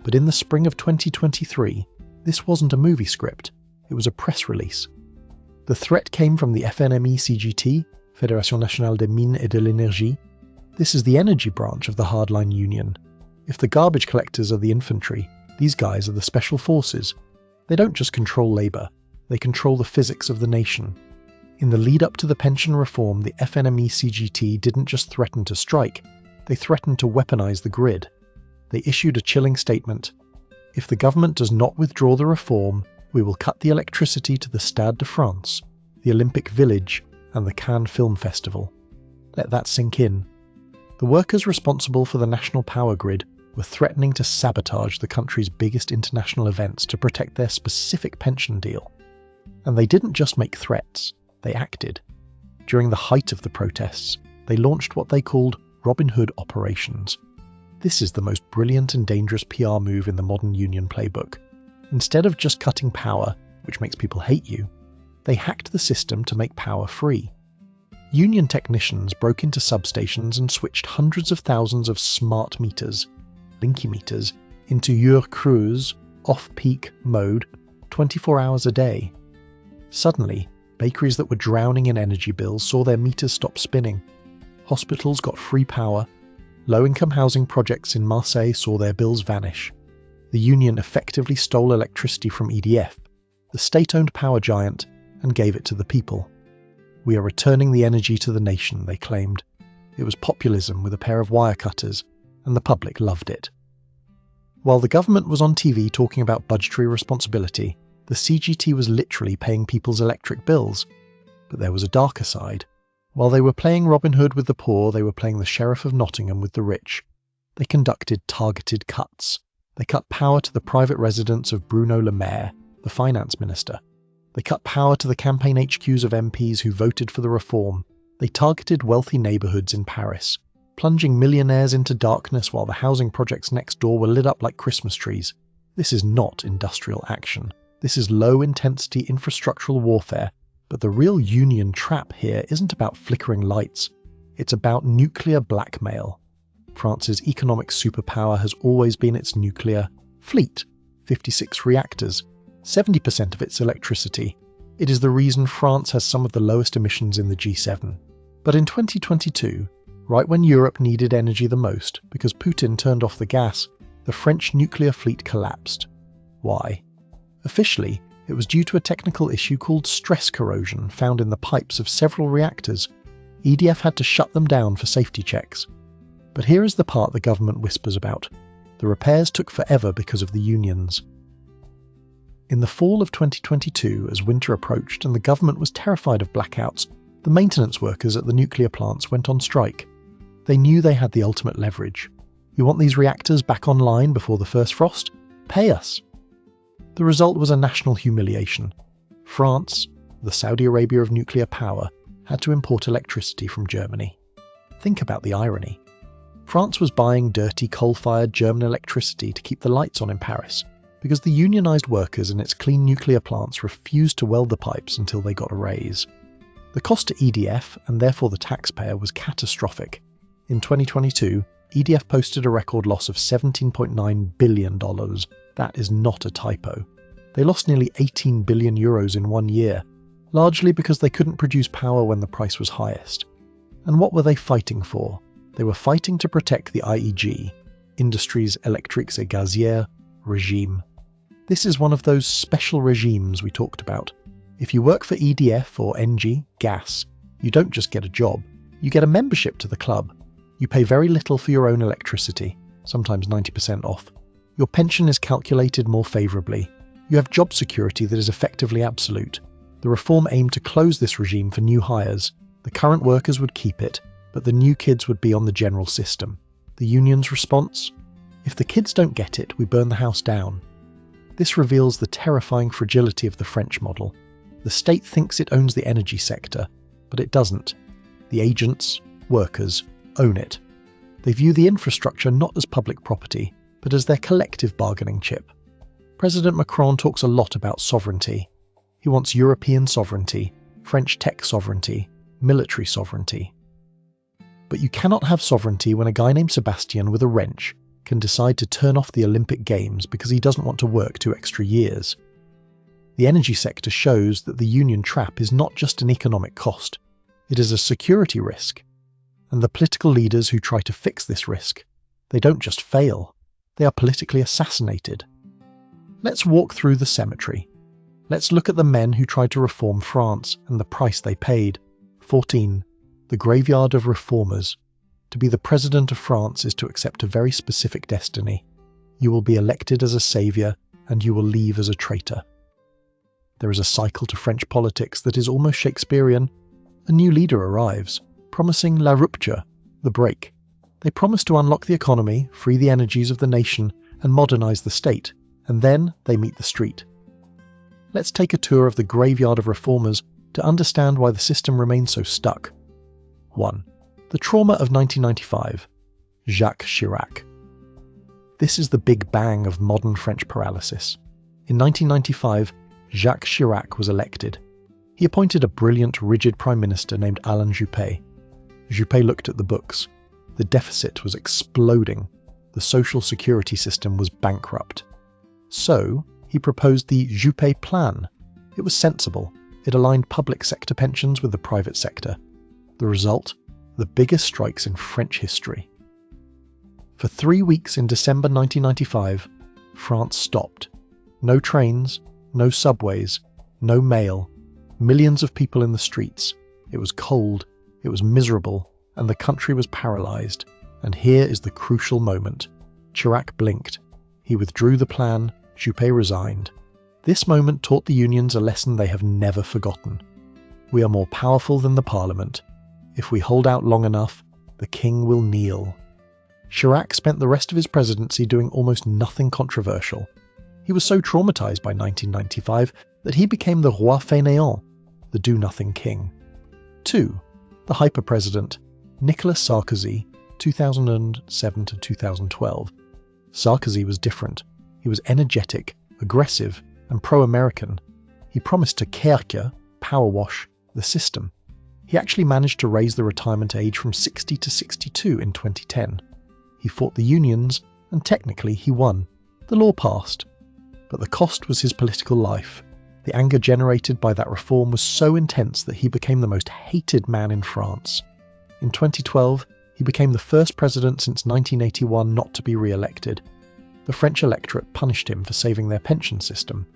A: But in the spring of 2023, this wasn't a movie script. It was a press release. The threat came from the FNME-CGT, Fédération Nationale des Mines et de l'Énergie. This is the energy branch of the hardline union. If the garbage collectors are the infantry, these guys are the special forces. They don't just control labour, they control the physics of the nation. In the lead up to the pension reform, the FNME-CGT didn't just threaten to strike, they threatened to weaponize the grid. They issued a chilling statement. If the government does not withdraw the reform, we will cut the electricity to the Stade de France, the Olympic Village, and the Cannes Film Festival. Let that sink in. The workers responsible for the national power grid were threatening to sabotage the country's biggest international events to protect their specific pension deal. And they didn't just make threats, they acted. During the height of the protests, they launched what they called Robin Hood operations. This is the most brilliant and dangerous PR move in the modern union playbook. Instead of just cutting power, which makes people hate you, they hacked the system to make power free. Union technicians broke into substations and switched hundreds of thousands of smart meters, linky meters, into heure creuse, off-peak mode, 24 hours a day. Suddenly, bakeries that were drowning in energy bills saw their meters stop spinning. Hospitals got free power. Low-income housing projects in Marseille saw their bills vanish. The union effectively stole electricity from EDF, the state-owned power giant, and gave it to the people. We are returning the energy to the nation, they claimed. It was populism with a pair of wire cutters, and the public loved it. While the government was on TV talking about budgetary responsibility, the CGT was literally paying people's electric bills. But there was a darker side. While they were playing Robin Hood with the poor, they were playing the Sheriff of Nottingham with the rich. They conducted targeted cuts. They cut power to the private residence of Bruno Le Maire, the finance minister. They cut power to the campaign HQs of MPs who voted for the reform. They targeted wealthy neighbourhoods in Paris, plunging millionaires into darkness while the housing projects next door were lit up like Christmas trees. This is not industrial action. This is low-intensity infrastructural warfare, but the real Union trap here isn't about flickering lights. It's about nuclear blackmail. France's economic superpower has always been its nuclear fleet, 56 reactors, 70% of its electricity. It is the reason France has some of the lowest emissions in the G7. But in 2022, right when Europe needed energy the most, because Putin turned off the gas, the French nuclear fleet collapsed. Why? Officially, it was due to a technical issue called stress corrosion found in the pipes of several reactors. EDF had to shut them down for safety checks. But here is the part the government whispers about. The repairs took forever because of the unions. In the fall of 2022, as winter approached and the government was terrified of blackouts, the maintenance workers at the nuclear plants went on strike. They knew they had the ultimate leverage. You want these reactors back online before the first frost? Pay us. The result was a national humiliation. France, the Saudi Arabia of nuclear power, had to import electricity from Germany. Think about the irony. France was buying dirty coal-fired German electricity to keep the lights on in Paris, because the unionised workers in its clean nuclear plants refused to weld the pipes until they got a raise. The cost to EDF, and therefore the taxpayer, was catastrophic. In 2022, EDF posted a record loss of $17.9 billion. That is not a typo. They lost nearly 18 billion euros in 1 year, largely because they couldn't produce power when the price was highest. And what were they fighting for? They were fighting to protect the IEG, Industries Électriques et Gazières, regime. This is one of those special regimes we talked about. If you work for EDF or ENGIE, gas, you don't just get a job, you get a membership to the club. You pay very little for your own electricity, sometimes 90% off. Your pension is calculated more favourably. You have job security that is effectively absolute. The reform aimed to close this regime for new hires. The current workers would keep it, but the new kids would be on the general system. The union's response? If the kids don't get it, we burn the house down. This reveals the terrifying fragility of the French model. The state thinks it owns the energy sector, but it doesn't. The agents, workers, own it. They view the infrastructure not as public property, but as their collective bargaining chip. President Macron talks a lot about sovereignty. He wants European sovereignty, French tech sovereignty, military sovereignty. But you cannot have sovereignty when a guy named Sebastian with a wrench can decide to turn off the Olympic Games because he doesn't want to work 2 extra years. The energy sector shows that the union trap is not just an economic cost, it is a security risk. And the political leaders who try to fix this risk, they don't just fail, they are politically assassinated. Let's walk through the cemetery. Let's look at the men who tried to reform France and the price they paid. 14. The graveyard of reformers. To be the president of France is to accept a very specific destiny. You will be elected as a saviour, and you will leave as a traitor. There is a cycle to French politics that is almost Shakespearean. A new leader arrives, promising la rupture, the break. They promise to unlock the economy, free the energies of the nation, and modernise the state, and then they meet the street. Let's take a tour of the graveyard of reformers to understand why the system remains so stuck. 1. The trauma of 1995. Jacques Chirac. This is the big bang of modern French paralysis. In 1995, Jacques Chirac was elected. He appointed a brilliant, rigid prime minister named Alain Juppé. Juppé looked at the books. The deficit was exploding. The social security system was bankrupt. So, he proposed the Juppé Plan. It was sensible. It aligned public sector pensions with the private sector. The result? The biggest strikes in French history. For 3 weeks in December 1995, France stopped. No trains, no subways, no mail, millions of people in the streets. It was cold, it was miserable, and the country was paralyzed. And here is the crucial moment. Chirac blinked. He withdrew the plan, Juppé resigned. This moment taught the unions a lesson they have never forgotten. We are more powerful than the parliament. If we hold out long enough, the king will kneel. Chirac spent the rest of his presidency doing almost nothing controversial. He was so traumatized by 1995 that he became the roi fainéant, the do-nothing king. 2. The hyper-president, Nicolas Sarkozy, 2007 to 2012. Sarkozy was different. He He was energetic, aggressive, and pro-American. He promised to Kerke, power wash, the system. He actually managed to raise the retirement age from 60 to 62 in 2010. He fought the unions, and technically he won. The law passed. But the cost was his political life. The anger generated by that reform was so intense that he became the most hated man in France. In 2012, he became the first president since 1981 not to be re-elected. The French electorate punished him for saving their pension system.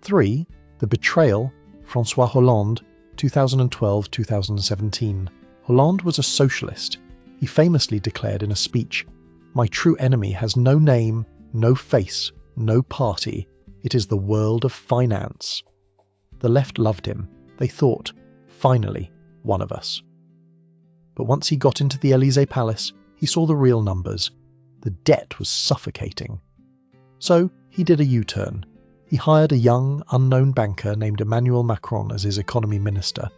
A: 3. The betrayal, François Hollande, 2012-2017. Hollande was a socialist. He famously declared in a speech, "My true enemy has no name, no face, no party. It is the world of finance." The left loved him. They thought, finally, one of us. But once he got into the Élysée Palace, he saw the real numbers. The debt was suffocating. So he did a U-turn. He hired a young, unknown banker named Emmanuel Macron as his economy minister.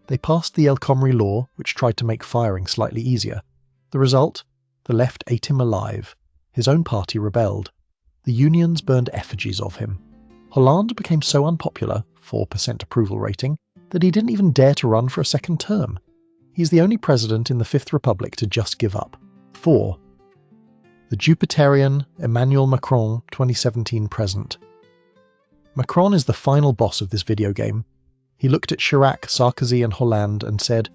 A: They passed the El Khomri law, which tried to make firing slightly easier. The result? The left ate him alive. His own party rebelled. The unions burned effigies of him. Hollande became so unpopular, 4% approval rating, that he didn't even dare to run for a second term. He's the only president in the Fifth Republic to just give up. 4. The Jupiterian Emmanuel Macron 2017 present. Macron is the final boss of this video game. He looked at Chirac, Sarkozy and Hollande and said,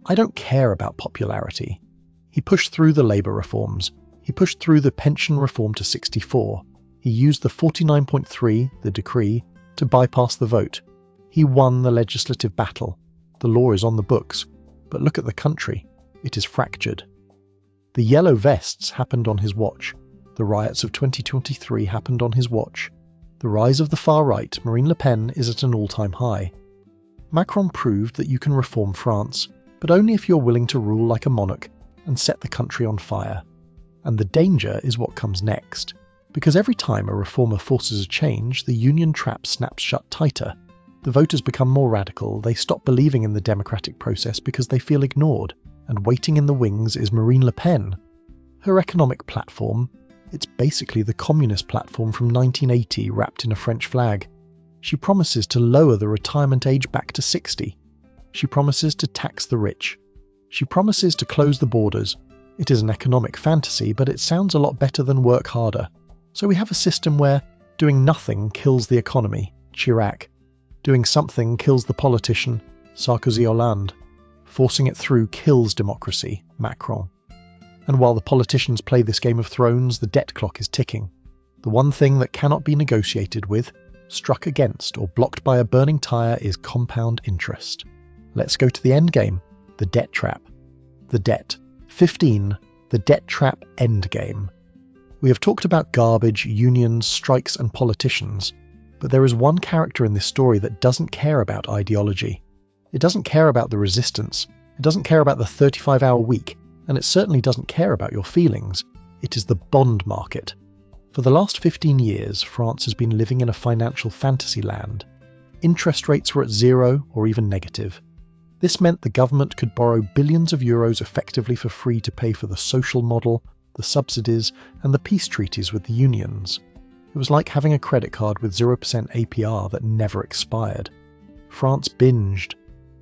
A: "I don't care about popularity." He pushed through the labour reforms. He pushed through the pension reform to 64. He used the 49.3, the decree, to bypass the vote. He won the legislative battle. The law is on the books. But look at the country. It is fractured. The yellow vests happened on his watch. The riots of 2023 happened on his watch. The rise of the far right, Marine Le Pen, is at an all-time high. Macron proved that you can reform France, but only if you're willing to rule like a monarch and set the country on fire. And the danger is what comes next. Because every time a reformer forces a change, the union trap snaps shut tighter. The voters become more radical, they stop believing in the democratic process because they feel ignored, and waiting in the wings is Marine Le Pen. Her economic platform, it's basically the communist platform from 1980 wrapped in a French flag. She promises to lower the retirement age back to 60. She promises to tax the rich. She promises to close the borders. It is an economic fantasy, but it sounds a lot better than work harder. So we have a system where doing nothing kills the economy, Chirac. Doing something kills the politician, Sarkozy Hollande. Forcing it through kills democracy, Macron. And while the politicians play this Game of Thrones, the debt clock is ticking. The one thing that cannot be negotiated with, struck against, or blocked by a burning tyre is compound interest. Let's go to the endgame, the debt trap. The debt. 15. The debt trap endgame. We have talked about garbage, unions, strikes and politicians, but there is one character in this story that doesn't care about ideology. It doesn't care about the resistance, it doesn't care about the 35-hour week, and it certainly doesn't care about your feelings. It is the bond market. For the last 15 years, France has been living in a financial fantasy land. Interest rates were at zero or even negative. This meant the government could borrow billions of euros effectively for free to pay for the social model, the subsidies, and the peace treaties with the unions. It was like having a credit card with 0% APR that never expired. France binged.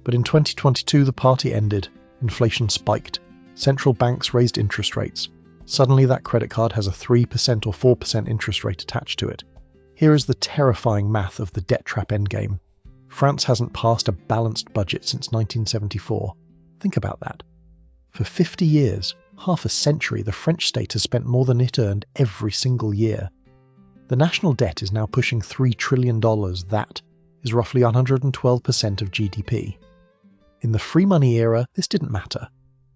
A: But in 2022 the party ended, inflation spiked, central banks raised interest rates. Suddenly that credit card has a 3% or 4% interest rate attached to it. Here is the terrifying math of the debt trap endgame. France hasn't passed a balanced budget since 1974. Think about that. For 50 years, half a century, the French state has spent more than it earned every single year. The national debt is now pushing $3 trillion. That is roughly 112% of GDP. In the free money era, this didn't matter.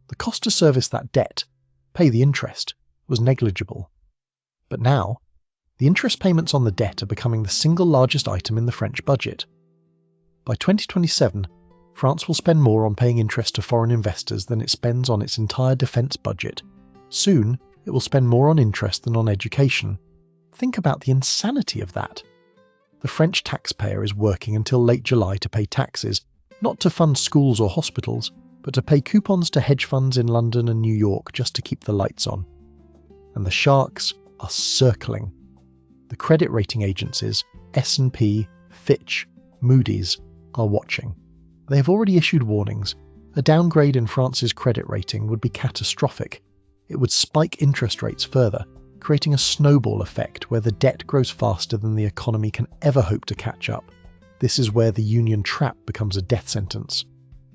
A: The cost to service that debt, pay the interest, was negligible. But now, the interest payments on the debt are becoming the single largest item in the French budget. By 2027, France will spend more on paying interest to foreign investors than it spends on its entire defence budget. Soon, it will spend more on interest than on education. Think about the insanity of that. The French taxpayer is working until late July to pay taxes, not to fund schools or hospitals, but to pay coupons to hedge funds in London and New York just to keep the lights on. And the sharks are circling. The credit rating agencies, S&P, Fitch, Moody's, are watching. They have already issued warnings. A downgrade in France's credit rating would be catastrophic. It would spike interest rates further, creating a snowball effect where the debt grows faster than the economy can ever hope to catch up. This is where the union trap becomes a death sentence.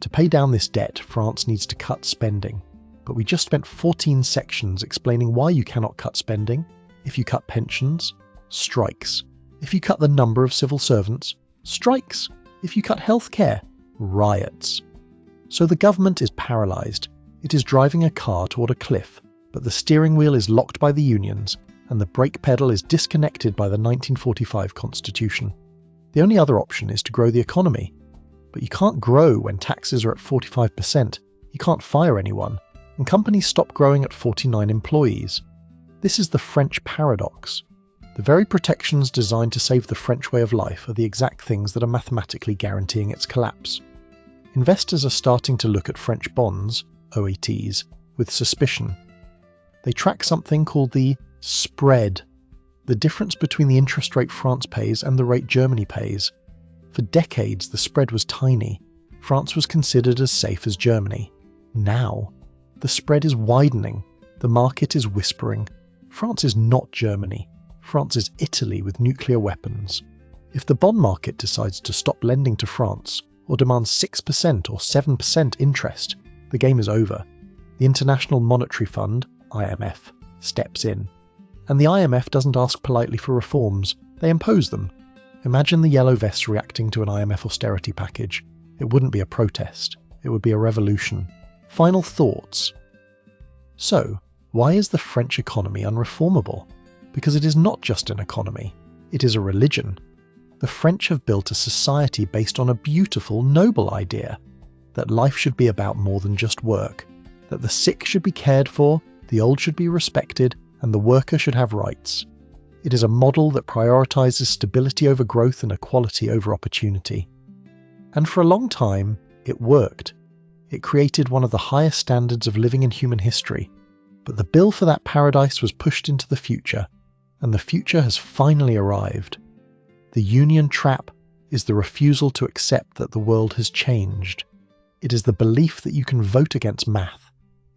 A: To pay down this debt, France needs to cut spending. But we just spent 14 sections explaining why you cannot cut spending. If you cut pensions, strikes. If you cut the number of civil servants, strikes. If you cut healthcare, riots. So the government is paralyzed. It is driving a car toward a cliff, but the steering wheel is locked by the unions, and the brake pedal is disconnected by the 1945 Constitution. The only other option is to grow the economy. But you can't grow when taxes are at 45%, you can't fire anyone, and companies stop growing at 49 employees. This is the French paradox. The very protections designed to save the French way of life are the exact things that are mathematically guaranteeing its collapse. Investors are starting to look at French bonds, OATs, with suspicion. They track something called the spread, the difference between the interest rate France pays and the rate Germany pays. For decades, the spread was tiny. France was considered as safe as Germany. Now, the spread is widening. The market is whispering, France is not Germany. France is Italy with nuclear weapons. If the bond market decides to stop lending to France, or demands 6% or 7% interest, the game is over. The International Monetary Fund, IMF, steps in. And the IMF doesn't ask politely for reforms, they impose them. Imagine the yellow vests reacting to an IMF austerity package. It wouldn't be a protest, it would be a revolution. Final thoughts. So, why is the French economy unreformable? Because it is not just an economy, it is a religion. The French have built a society based on a beautiful, noble idea, that life should be about more than just work, that the sick should be cared for, the old should be respected, and the worker should have rights. It is a model that prioritizes stability over growth and equality over opportunity. And for a long time, it worked. It created one of the highest standards of living in human history. But the bill for that paradise was pushed into the future, and the future has finally arrived. The union trap is the refusal to accept that the world has changed. It is the belief that you can vote against math.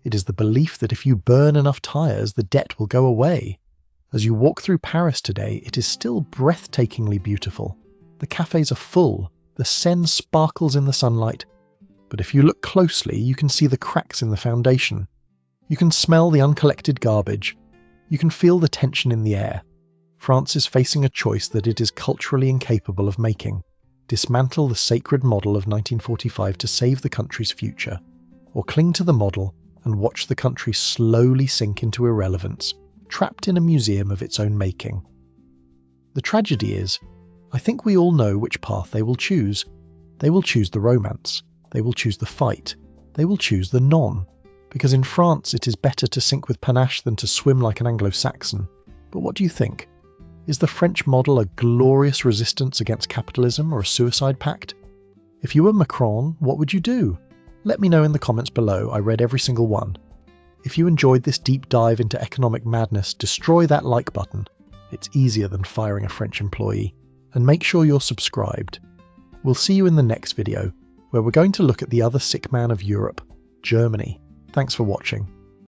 A: It is the belief that if you burn enough tires, the debt will go away. As you walk through Paris today, it is still breathtakingly beautiful. The cafes are full, the Seine sparkles in the sunlight. But if you look closely, you can see the cracks in the foundation. You can smell the uncollected garbage. You can feel the tension in the air. France is facing a choice that it is culturally incapable of making. Dismantle the sacred model of 1945 to save the country's future, or cling to the model and watch the country slowly sink into irrelevance, trapped in a museum of its own making. The tragedy is, I think we all know which path they will choose. They will choose the romance. They will choose the fight. They will choose the non. Because in France it is better to sink with panache than to swim like an Anglo-Saxon. But what do you think? Is the French model a glorious resistance against capitalism or a suicide pact? If you were Macron, what would you do? Let me know in the comments below, I read every single one. If you enjoyed this deep dive into economic madness, destroy that like button. It's easier than firing a French employee. And make sure you're subscribed. We'll see you in the next video, where we're going to look at the other sick man of Europe, Germany. Thanks for watching.